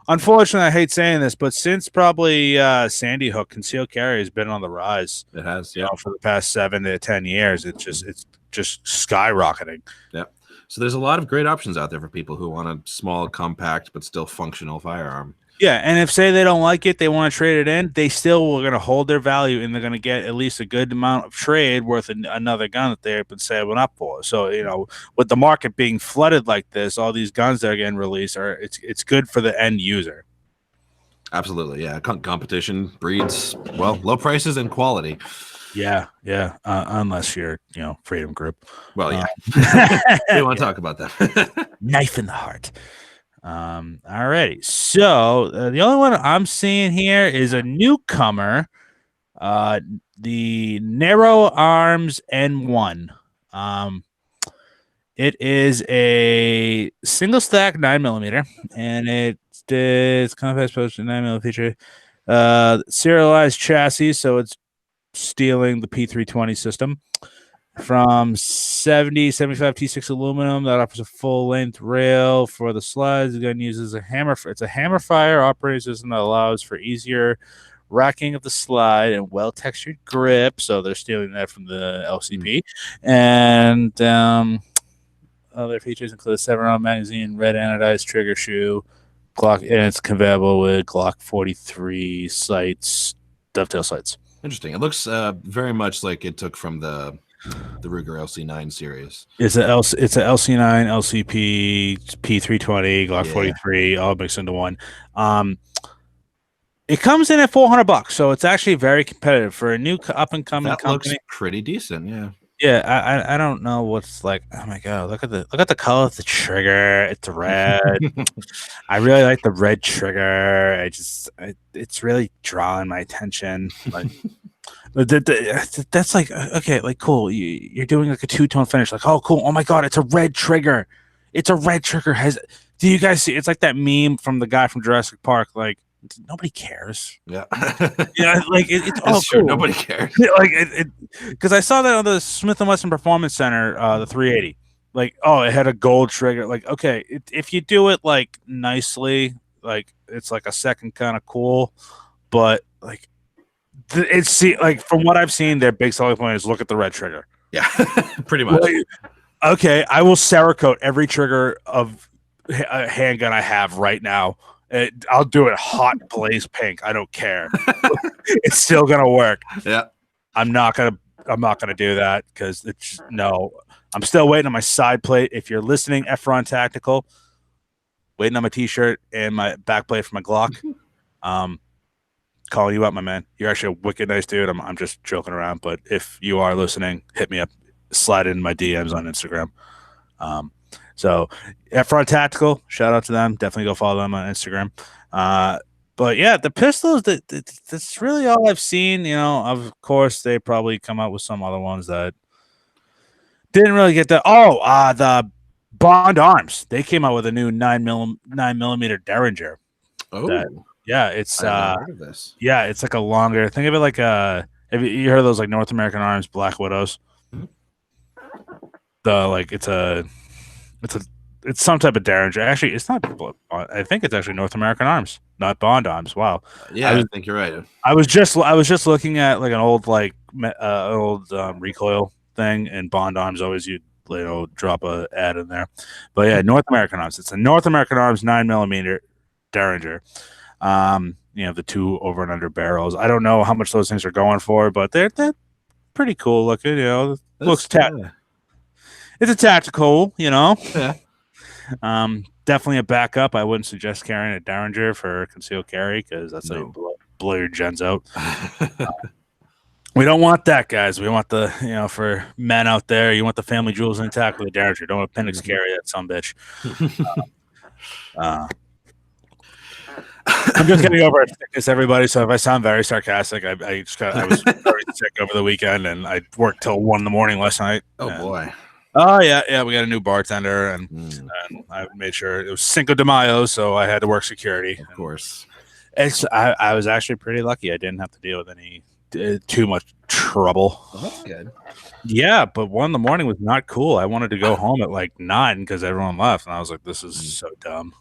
Unfortunately, I hate saying this, but since probably Sandy Hook, concealed carry has been on the rise. It has, for the past 7 to 10 years. It's just skyrocketing. Yeah. So there's a lot of great options out there for people who want a small, compact, but still functional firearm. Yeah, and if say they don't like it, they want to trade it in, they still are going to hold their value, and they're going to get at least a good amount of trade worth another gun that they've been saving up for. So, with the market being flooded like this, all these guns that are getting released, it's good for the end user. Absolutely, yeah. Competition breeds, low prices and quality. Yeah. Unless you're, Freedom Group. Well, yeah. We want to talk about that. Knife in the heart. Alrighty. So the only one I'm seeing here is a newcomer, the NRAAM N1. It is a single stack 9mm, and it's compact post 9mm feature, serialized chassis, so it's stealing the P320 system. from 75 T6 aluminum that offers a full-length rail for the slides. The gun uses a hammer. It's a hammer fire operating system that allows for easier racking of the slide and well-textured grip. So they're stealing that from the LCP. And other features include a 7-round magazine, red anodized trigger shoe, Glock, and it's compatible with Glock 43 sights, dovetail sights. Interesting. It looks very much like it took from the Ruger LC9 series. It's a LC9, LCP, P320, Glock 43, all mixed into one. It comes in at $400, so it's actually very competitive for a new up and coming company. Looks pretty decent, yeah. Yeah, I don't know what's like. Oh my god, look at the color of the trigger. It's red. I really like the red trigger. It's really drawing my attention. Like that's like okay, like cool. You're doing like a two-tone finish. Like, oh cool. Oh my god, it's a red trigger. It's a red trigger. Do you guys see? It's like that meme from the guy from Jurassic Park. Like, nobody cares. Yeah. Yeah, like it's all true. Cool. Nobody cares. Like because I saw that on the Smith & Wesson Performance Center, the 380. Like, oh, it had a gold trigger. Like, okay, if you do it like nicely, like it's like a second kind of cool, but like like from what I've seen, their big selling point is look at the red trigger. Yeah, pretty much. Like, okay, I will Cerakote every trigger of a handgun I have right now. I'll do it hot blaze pink. I don't care. It's still gonna work. Yeah. I'm not gonna do that because it's no. I'm still waiting on my side plate. If you're listening, Efron Tactical, waiting on my T-shirt and my back plate for my Glock. Calling you up, my man. You're actually a wicked nice dude. I'm just joking around, but if you are listening, hit me up. Slide in my DMs on Instagram. So Efron Tactical, shout out to them. Definitely go follow them on Instagram. But yeah, the pistols, that's really all I've seen. You know, of course, they probably come out with some other ones that didn't really get that. The Bond Arms. They came out with a new 9mm Derringer. Oh, yeah, it's heard of this. Yeah, it's like a longer. Think of it like have you heard of those like North American Arms Black Widows? It's some type of Derringer. Actually, it's not. I think it's actually North American Arms, not Bond Arms. Wow. Yeah, I think you're right. I was just looking at like an old recoil thing, and Bond Arms always you'd drop a ad in there. But yeah, North American Arms. It's a North American Arms 9mm Derringer. The two over and under barrels. I don't know how much those things are going for, but they're pretty cool looking. Looks it's a tactical, Yeah. Definitely a backup. I wouldn't suggest carrying a Derringer for concealed carry because that's how you blow your gens out. We don't want that, guys. We want the, for men out there, you want the family jewels intact with a Derringer. Don't appendix carry that sick. I'm just getting over sickness, everybody. So if I sound very sarcastic, I was very sick over the weekend, and I worked till 1 a.m. last night. Boy. Oh yeah. We got a new bartender, and I made sure it was Cinco de Mayo, so I had to work security. Of course. I was actually pretty lucky. I didn't have to deal with any too much trouble. Well, that's good. Yeah, but 1 a.m. was not cool. I wanted to go home at like 9 because everyone left, and I was like, "This is so dumb."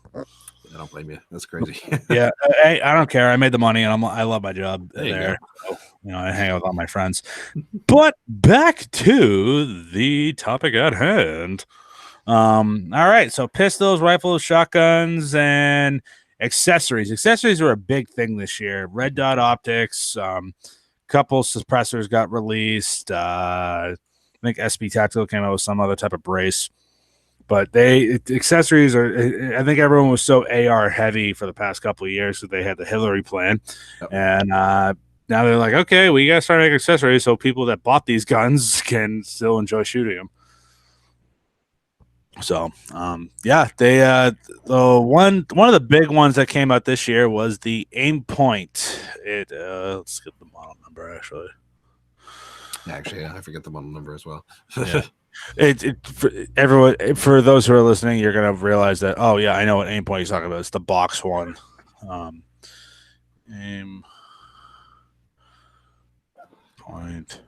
I don't blame you. That's crazy. Yeah, I don't care. I made the money, and I love my job there. So, I hang out with all my friends. But back to the topic at hand. All right, so pistols, rifles, shotguns, and accessories. Accessories were a big thing this year. Red dot optics. Couple suppressors got released. I think SB Tactical came out with some other type of brace. But accessories are. I think everyone was so AR heavy for the past couple of years because they had the Hillary plan, and now they're like, okay, we gotta start making accessories so people that bought these guns can still enjoy shooting them. So, they one of the big ones that came out this year was the Aim Point. Let's get the model number actually. Actually, I forget the model number as well. Yeah. For those who are listening, you're gonna realize that. Oh yeah, I know what Aim Point he's talking about. It's the box one. Aim Point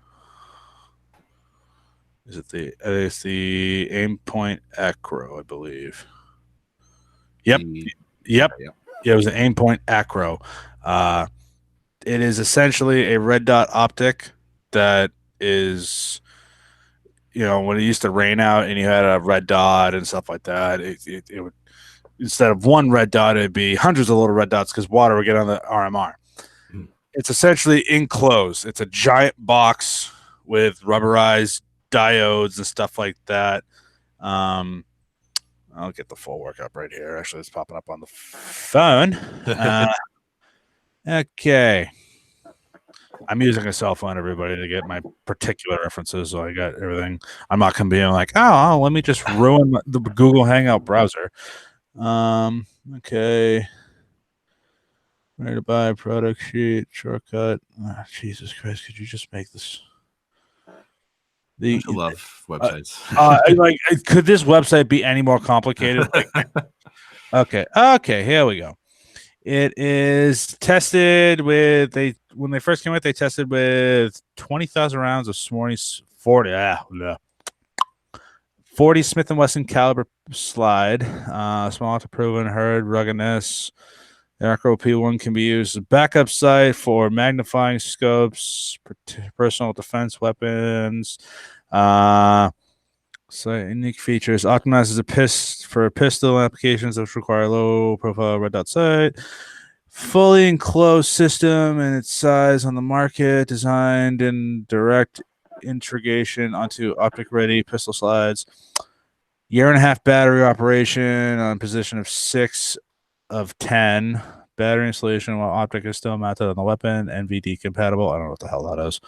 Is it the? It's the Aim Point Acro, I believe. Yep. Yep. Okay, yep. Yeah, it was an Aim Point Acro. It is essentially a red dot optic that is, when it used to rain out and you had a red dot and stuff like that, it would, instead of one red dot, it'd be hundreds of little red dots because water would get on the RMR. Hmm. It's essentially enclosed. It's a giant box with rubberized diodes and stuff like that. I'll get the full workup right here. Actually, it's popping up on the phone. Okay. I'm using a cell phone, everybody, to get my particular references, so I got everything. I'm not going to be like, let me just ruin the Google Hangout browser. Okay. Where to buy, product sheet, shortcut. Oh, Jesus Christ, could you just make this? I love websites. Could this website be any more complicated? Okay, here we go. It is tested with when they first came out, they tested with 20,000 rounds of 40 Smith & Wesson caliber slide, small to proven herd ruggedness. The Acro P1 can be used as a backup sight for magnifying scopes, personal defense weapons. So unique features optimizes for pistol applications which require low profile red dot sight. Fully enclosed system and its size on the market, designed in direct integration onto optic ready pistol slides. 1.5-year battery operation on position of 6 of 10. Battery installation while optic is still mounted on the weapon. NVD compatible. I don't know what the hell that is.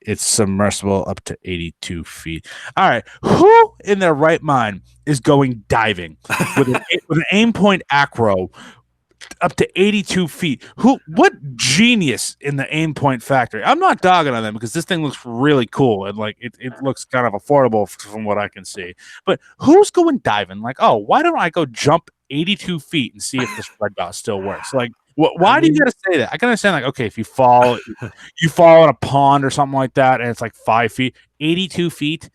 It's submersible up to 82 feet. All right. Who in their right mind is going diving with an Aim Point Acro up to 82 feet? What genius in the Aim Point factory? I'm not dogging on them because this thing looks really cool and it looks kind of affordable from what I can see. But who's going diving? Why don't I go jump 82 feet and see if this red dot still works? Why do you gotta say that? I can understand, okay, if you fall in a pond or something like that, and it's 5 feet, 82 feet.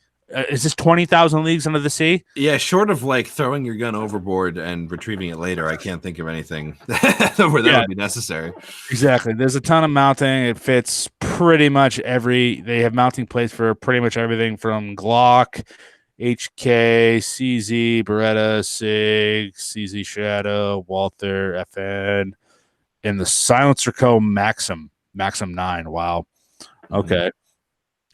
Is this 20,000 leagues under the sea? Yeah, short of throwing your gun overboard and retrieving it later, I can't think of anything where that would be necessary. Exactly. There's a ton of mounting. It fits pretty much they have mounting plates for pretty much everything from Glock, HK, CZ, Beretta, SIG, CZ Shadow, Walther, FN, and the Silencer Co. Maxim 9. Wow. Okay.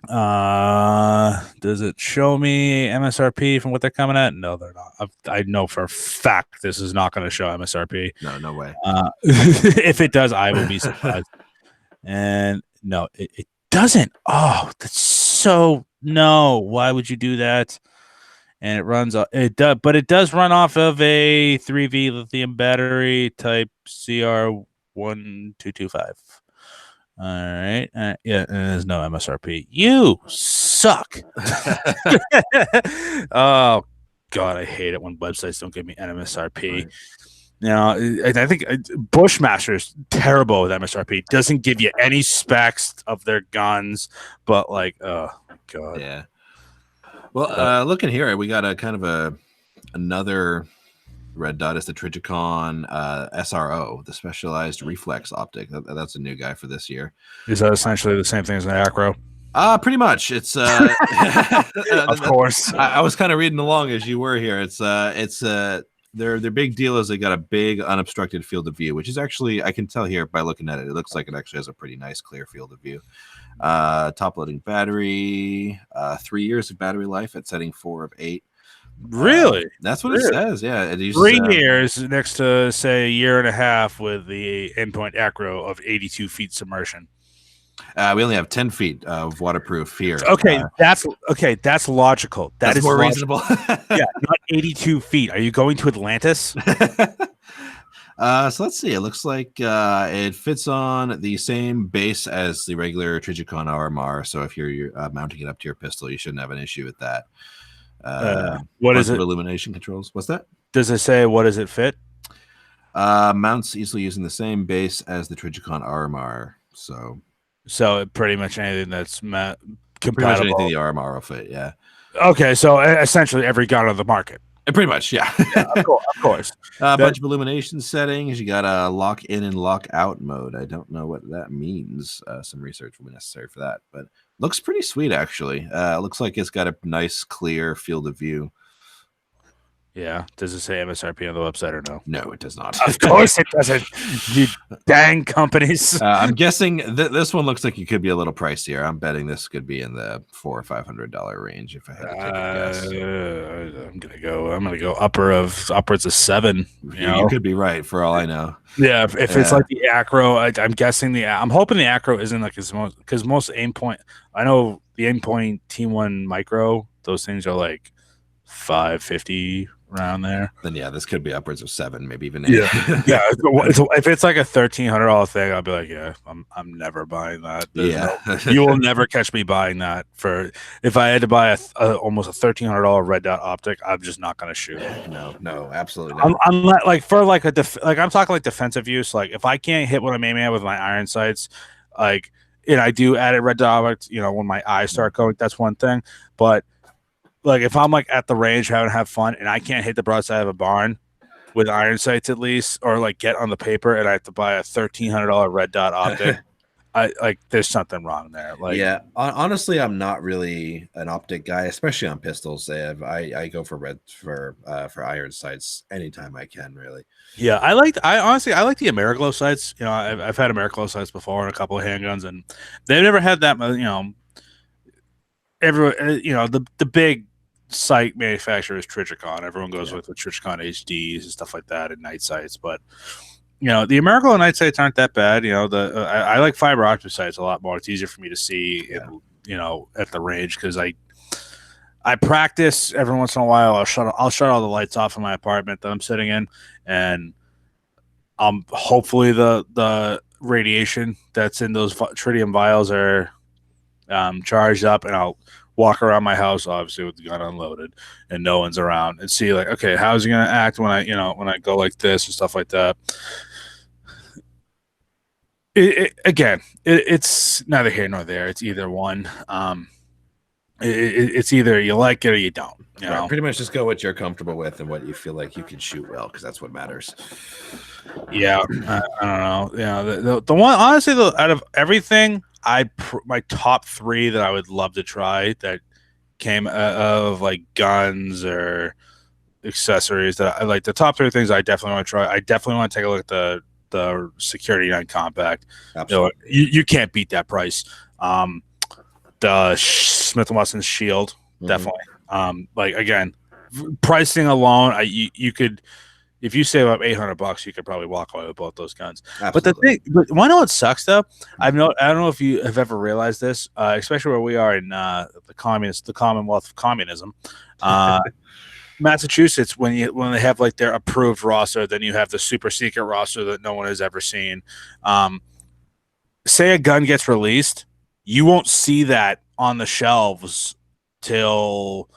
Does it show me MSRP from what they're coming at? No, they're not. I know for a fact this is not going to show MSRP. No way. If it does, I will be surprised. And no, it doesn't. Oh, that's so no. Why would you do that? And it runs. It does, but it does run off of a 3V lithium battery type CR1225. All right. Yeah, and there's no MSRP. You suck. Oh, God, I hate it when websites don't give me an MSRP. Right. I think Bushmaster's terrible with MSRP. Doesn't give you any specs of their guns, but oh, God. Yeah. Well, looking here, we got a kind of another red dot is the Trigicon SRO, the specialized reflex optic. That's a new guy for this year. Is that essentially the same thing as an Acro? Pretty much. It's of course. I was kind of reading along as you were here. It's their big deal is they got a big unobstructed field of view, which is actually, I can tell here by looking at it, it looks like it actually has a pretty nice clear field of view. Top loading battery, 3 years of battery life at setting 4 of 8. Really? That's what it says. Yeah. It uses, 3 years next to, say, 1.5 years with the Aim Point Acro of 82 feet submersion. We only have 10 feet of waterproof here. Okay, that's logical. That's more reasonable. Yeah, not 82 feet. Are you going to Atlantis? So let's see. It looks like it fits on the same base as the regular Trigicon RMR. So if you're mounting it up to your pistol, you shouldn't have an issue with that. What is it? Illumination controls. What's that? Does it say what does it fit? Mounts easily using the same base as the Trigicon RMR. So pretty much anything that's Pretty much anything compatible. the RMR will fit. Yeah. Okay, so essentially every gun on the market. Pretty much, yeah. Of course. A bunch of illumination settings. You got a lock in and lock out mode. I don't know what that means. Some research will be necessary for that, but looks pretty sweet actually. Looks like it's got a nice clear field of view. Yeah. Does it say MSRP on the website or no? No, it does not. Of course it doesn't. You dang companies. I'm guessing this one looks like it could be a little pricier. I'm betting this could be in the $400 or $500 range if I had to take a guess. I'm gonna go upwards of $7. You could be right for all I know. Yeah, if it's like the Acro, I'm guessing I'm hoping the Acro isn't like because most Aimpoint. I know the Aimpoint T1 Micro. Those things are like $550 around there. Then yeah, this could be upwards of $7, maybe even $8. Yeah. If it's like a $1,300 thing, I'll be like, yeah, I'm never buying that. You will never catch me buying that. For if I had to buy almost a $1,300 red dot optic, I'm just not going to shoot it. No, absolutely not. I'm not like for like I'm talking like defensive use. Like if I can't hit what I'm aiming at with my iron sights, like and I do add a red dot optic, when my eyes start going, that's one thing, but. Like if I'm like at the range having to have fun and I can't hit the broadside of a barn with iron sights at least, or like get on the paper and I have to buy a $1,300 red dot optic, there's something wrong there. Like yeah, honestly, I'm not really an optic guy, especially on pistols. I go for iron sights anytime I can, really. Yeah, I like the Ameriglow sights. I've had Ameriglow sights before in a couple of handguns, and they've never had that. The big sight manufacturer is Trijicon. Everyone goes with the Trijicon HDs and stuff like that and night sights, but the Ameriglow night sights aren't that bad. I like fiber optic sights a lot more. It's easier for me to see at the range because I practice every once in a while. I'll shut all the lights off in my apartment that I'm sitting in, and hopefully the radiation that's in those tritium vials are charged up, and I'll walk around my house, obviously with the gun unloaded, and no one's around, and see like, okay, how's he gonna act when I go like this and stuff like that. It's neither here nor there. It's either one. It's either you like it or you don't. Right, pretty much just go what you're comfortable with and what you feel like you can shoot well, because that's what matters. Yeah, I don't know. The one, honestly, out of everything, my top 3 that I would love to try that came of like guns or accessories that I like. The top 3 things I definitely want to try. I definitely want to take a look at the Security 9 Compact. Absolutely, you can't beat that price. The Smith & Wesson Shield, definitely. Like again, pricing alone, you could. If you save up $800, you could probably walk away with both those guns. Absolutely. But why know what sucks though? I don't know if you have ever realized this, especially where we are in the Commonwealth of Communism, Massachusetts. When they have like their approved roster, then you have the super secret roster that no one has ever seen. Say a gun gets released, you won't see that on the shelves till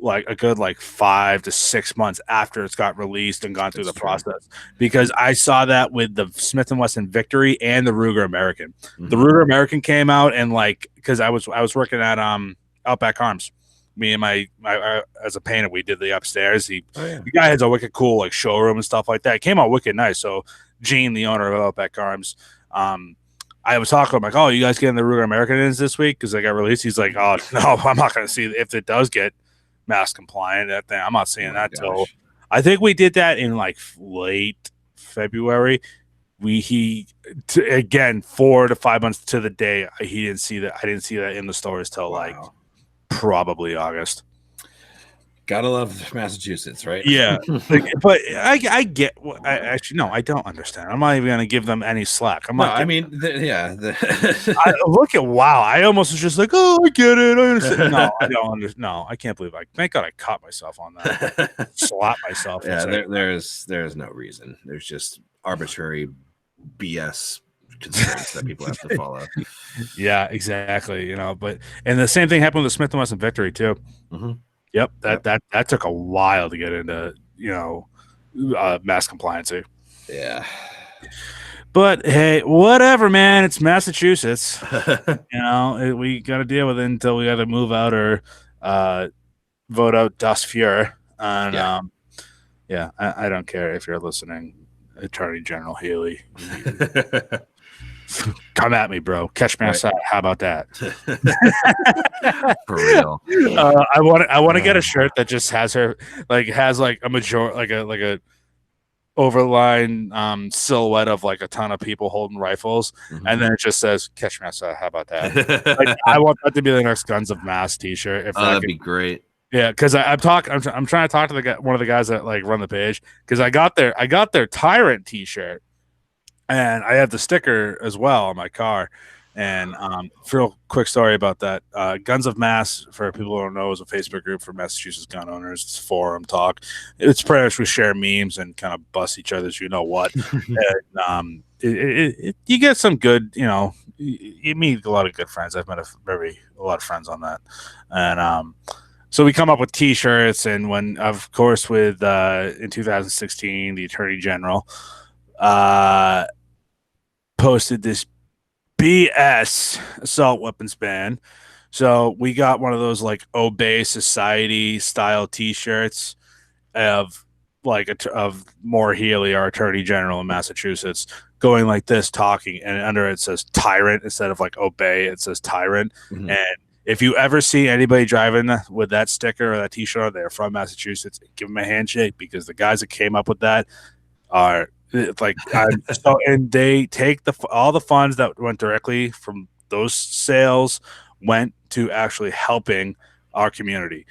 like a good 5 to 6 months after it's got released and gone through the process, because I saw that with the Smith & Wesson Victory and the Ruger American. The Ruger American came out, and because I was working at Outback Arms, me and my as a painter, we did the upstairs. The guy has a wicked cool showroom and stuff like that. It came out wicked nice. So Gene, the owner of Outback Arms, I was talking about, oh, you guys getting the Ruger American ins this week because they got released? He's like, oh no, I'm not going to see if it does get mass compliant. That thing, I'm not seeing that till I think we did that in late February. Again 4 to 5 months to the day. He didn't see that. I didn't see that in the stores till probably August. Gotta love Massachusetts, right? Yeah, but I get. Actually, no, I don't understand. I'm not even going to give them any slack. I look at WoW. I almost was just like, oh, I get it. I understand. No, I don't understand. No, I can't believe. Thank God I caught myself on that. Slap myself. Yeah, there's no reason. There's just arbitrary BS constraints that people have to follow. Yeah, exactly. And the same thing happened with the Smith & Wesson Victory too. Mm-hmm. Yep, that took a while to get into mass compliancy. Yeah, But hey, whatever, man. It's Massachusetts. We got to deal with it until we got to move out or vote out Das Fuhrer. And I don't care if you're listening, Attorney General Haley. Come at me, bro. Catch me outside. How about that? For real. I want to get a shirt that just has her has a major like a overline silhouette of like a ton of people holding rifles, and then it just says "Catch me outside." How about that? I want that to be the next Guns of Mass T-shirt. If that'd be great. Yeah, because I'm trying to talk to one of the guys that like run the page, because I got their Tyrant T-shirt, and I have the sticker as well on my car. And real quick story about that. Guns of Mass, for people who don't know, is a Facebook group for Massachusetts gun owners. It's forum talk. It's pretty much we share memes and kind of bust each other's you know what. And, you get some good, you meet a lot of good friends. I've met a lot of friends on that. And so we come up with T-shirts, and when, of course, with in 2016, the Attorney General posted this BS assault weapons ban. So we got one of those like Obey Society style T-shirts of Maura Healey, our Attorney General in Massachusetts, going like this, talking, and under it says Tyrant instead of like Obey. It says Tyrant. And if you ever see anybody driving with that sticker or that T-shirt, they're from Massachusetts, give them a handshake, because the guys that came up with that are like, and they take all the funds that went directly from those sales went to actually helping our community.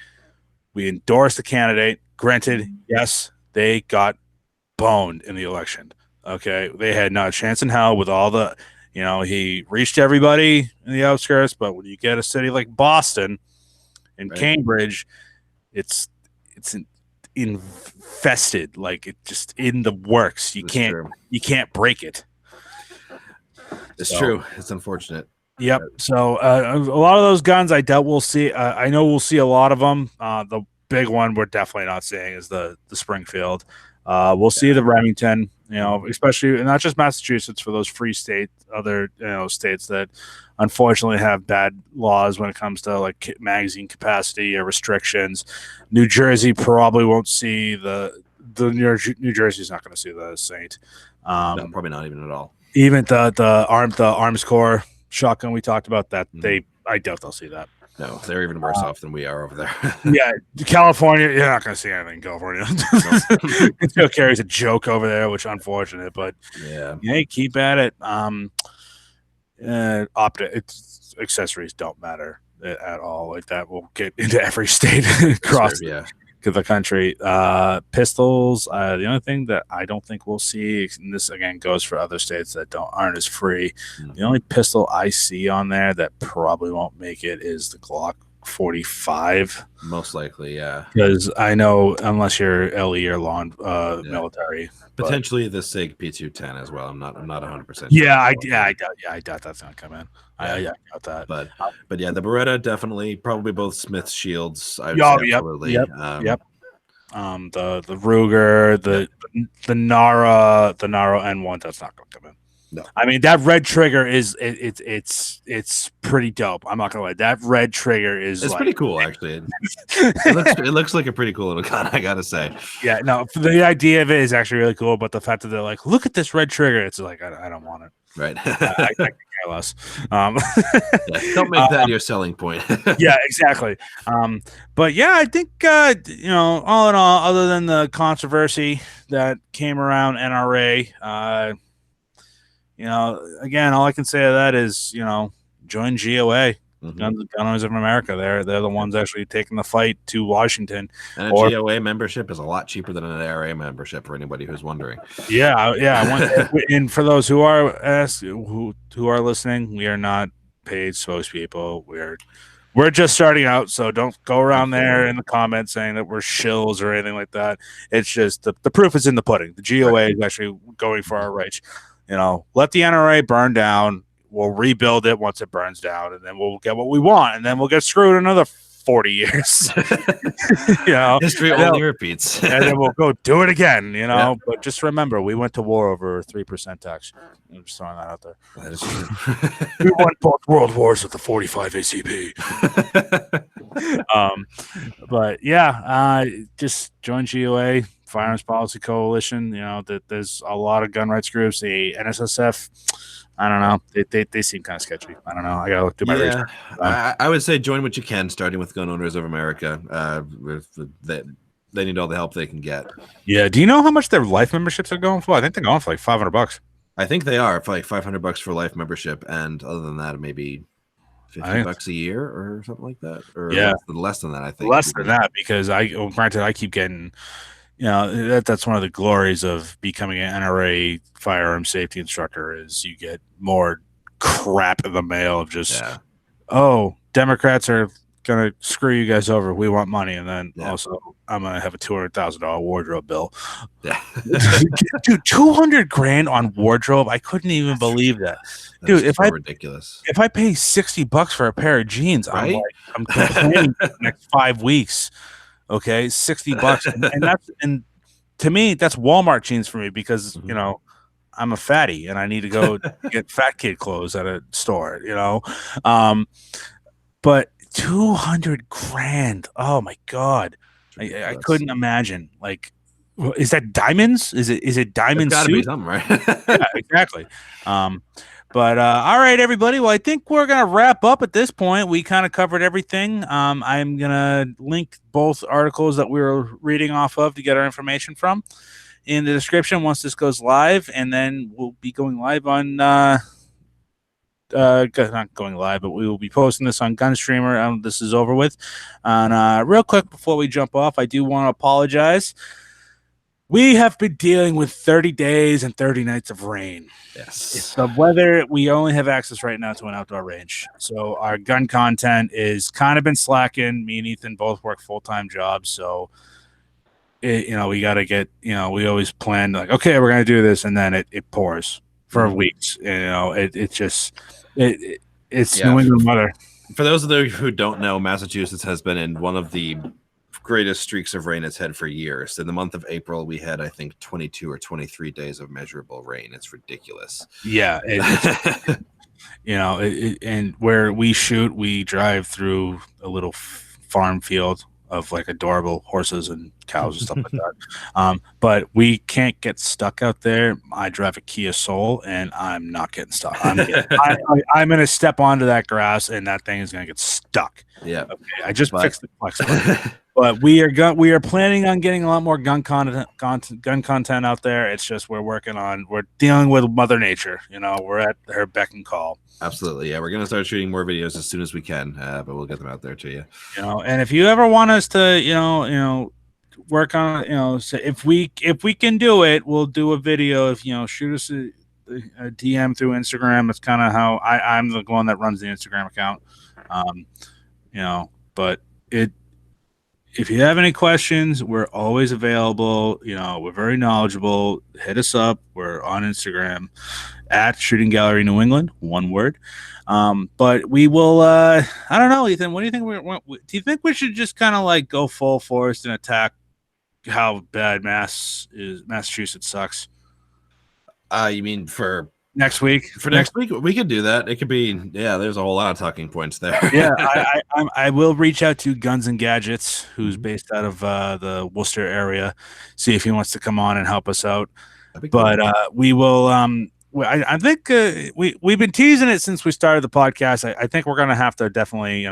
We endorsed the candidate. Granted, yes, they got boned in the election. Okay, they had not a chance in hell with all the, he reached everybody in the outskirts, but when you get a city like Boston and Cambridge, it's infested, like it just in the works. You can't break it. It's true. It's unfortunate. Yep. So a lot of those guns, I doubt we'll see. I know we'll see a lot of them. The big one we're definitely not seeing is the Springfield. We'll see the Remington. Especially not just Massachusetts, for those free states, other states that unfortunately have bad laws when it comes to like magazine capacity or restrictions. New Jersey probably won't see the New Jersey's not going to see the Saint. No, probably not even at all. Even the Arms Corps shotgun we talked about, that I doubt they'll see that. No, they're even worse off than we are over there. Yeah, California, you're not going to see anything in California. It still carries a joke over there, which is unfortunate, but yeah, keep at it. Accessories don't matter at all. Like that will get into every state across the country. Pistols, the only thing that I don't think we'll see, and this again goes for other states that aren't as free, the only pistol I see on there that probably won't make it is the Glock 45. Most likely, yeah. Because I know unless you're LE or law military, potentially the SIG P210 as well. I'm not 100%. Yeah, I doubt that's gonna come in. I got that. But yeah, the Beretta definitely, probably both Smith shields. Absolutely. Yep. The Ruger, the Nara N1, that's not gonna come in. No. I mean, that red trigger it's pretty dope. I'm not gonna lie. That red trigger is pretty cool, actually. It looks like a pretty cool little gun, I gotta say. Yeah, no, the idea of it is actually really cool, but the fact that they're like, look at this red trigger, it's like I don't want it. Right. I care less. Don't make that your selling point. Yeah, exactly. But yeah, I think all in all, other than the controversy that came around NRA, again, all I can say to that is, join GOA, Gun Owners of America. They're the ones actually taking the fight to Washington. And a GOA membership is a lot cheaper than an NRA membership, for anybody who's wondering. Yeah. And for those who are who are listening, we are not paid spokespeople. We're just starting out, so don't go around there in the comments saying that we're shills or anything like that. It's just the proof is in the pudding. The GOA is actually going for our rights. Let the NRA burn down. We'll rebuild it once it burns down, and then we'll get what we want, and then we'll get screwed another 40 years. History only repeats. And then we'll go do it again, But just remember, we went to war over 3% tax. I'm just throwing that out there. That is true. We won both world wars with the 45 ACP. But yeah, just join GOA, Firearms Policy Coalition. That there's a lot of gun rights groups. The NSSF, I don't know. They seem kind of sketchy. I don't know. I gotta do my research. I would say join what you can, starting with Gun Owners of America. They need all the help they can get. Yeah. Do you know how much their life memberships are going for? I think they're going for like $500. I think they are for like $500 for life membership, and other than that, maybe $50 a year or something like that. Or less than that. I think less than that, because granted, I keep getting. That's one of the glories of becoming an NRA firearm safety instructor is you get more crap in the mail of just, Democrats are going to screw you guys over. We want money. And then also I'm going to have a $200,000 wardrobe bill. Yeah. Dude, $200,000 on wardrobe. I couldn't even believe that. Dude, if ridiculous. If I pay $60 for a pair of jeans, right? I'm complaining for the next 5 weeks. Okay, $60, and to me that's Walmart jeans for me because I'm a fatty and I need to go get fat kid clothes at a store. But $200,000, oh my god, I couldn't imagine. Like, is that diamonds? Is it diamonds? It's got to be something, right? Yeah, exactly. But all right, everybody. Well, I think we're going to wrap up at this point. We kind of covered everything. I'm going to link both articles that we were reading off of to get our information from in the description once this goes live. And then we'll be going live on, not going live, but we will be posting this on Gunstreamer. This is over with. And real quick, before we jump off, I do want to apologize. We have been dealing with 30 days and 30 nights of rain. Yes. It's the weather. We only have access right now to an outdoor range. So our gun content is kind of been slacking. Me and Ethan both work full-time jobs. So, we got to get, we always plan like, okay, we're going to do this. And then it pours for weeks. It's New England weather. For those of you who don't know, Massachusetts has been in one of the greatest streaks of rain it's had for years. In the month of April, we had, I think, 22 or 23 days of measurable rain. It's ridiculous. Yeah. And where we shoot, we drive through a little farm field of like adorable horses and cows and stuff like that. But we can't get stuck out there. I drive a Kia Soul and I'm not getting stuck. I'm going to step onto that grass and that thing is going to get stuck. Yeah. Okay. I just fixed the flex button. But we are planning on getting a lot more gun content out there. It's just we're dealing with Mother Nature. We're at her beck and call. Absolutely, yeah. We're gonna start shooting more videos as soon as we can, but we'll get them out there to you. And if you ever want us to, work on, so if we can do it, we'll do a video. If shoot us a DM through Instagram. It's kind of how I'm the one that runs the Instagram account. But if you have any questions, we're always available. We're very knowledgeable. Hit us up. We're on Instagram at Shooting Gallery New England, one word. But we will. I don't know, Ethan. What do you think? Do you think we should just kind of like go full force and attack how bad Massachusetts sucks? You mean for next week? For next week, we could do that. It could be, there's a whole lot of talking points there. Yeah, I will reach out to Guns and Gadgets, who's based out of the Worcester area, see if he wants to come on and help us out. But we will. I think we've been teasing it since we started the podcast. I think we're going to have to definitely,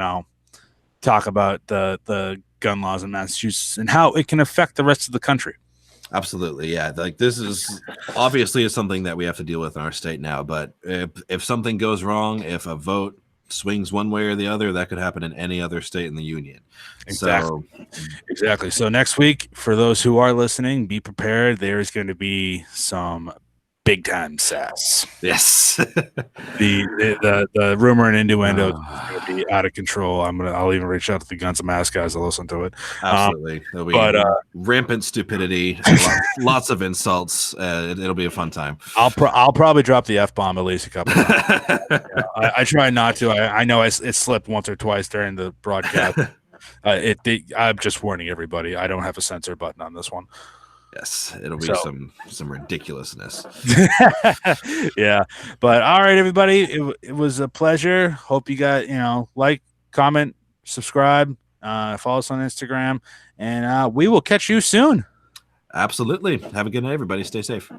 talk about the gun laws in Massachusetts and how it can affect the rest of the country. Absolutely, yeah. Like this is obviously something that we have to deal with in our state now. But if something goes wrong, if a vote swings one way or the other, that could happen in any other state in the union. Exactly. So next week, for those who are listening, be prepared. There is going to be some big time sass. Yes. the rumor and innuendo is going to be out of control. I'll even reach out to the Guns and Mask guys to listen to it. Absolutely. There'll be rampant stupidity, lots of insults. It'll be a fun time. I'll probably drop the F-bomb at least a couple times. I try not to. I know it slipped once or twice during the broadcast. I'm just warning everybody. I don't have a censor button on this one. Yes, it'll be some ridiculousness. Yeah, but all right, everybody, it was a pleasure. Hope you got like, comment, subscribe, follow us on Instagram, and we will catch you soon. Absolutely. Have a good night, everybody. Stay safe.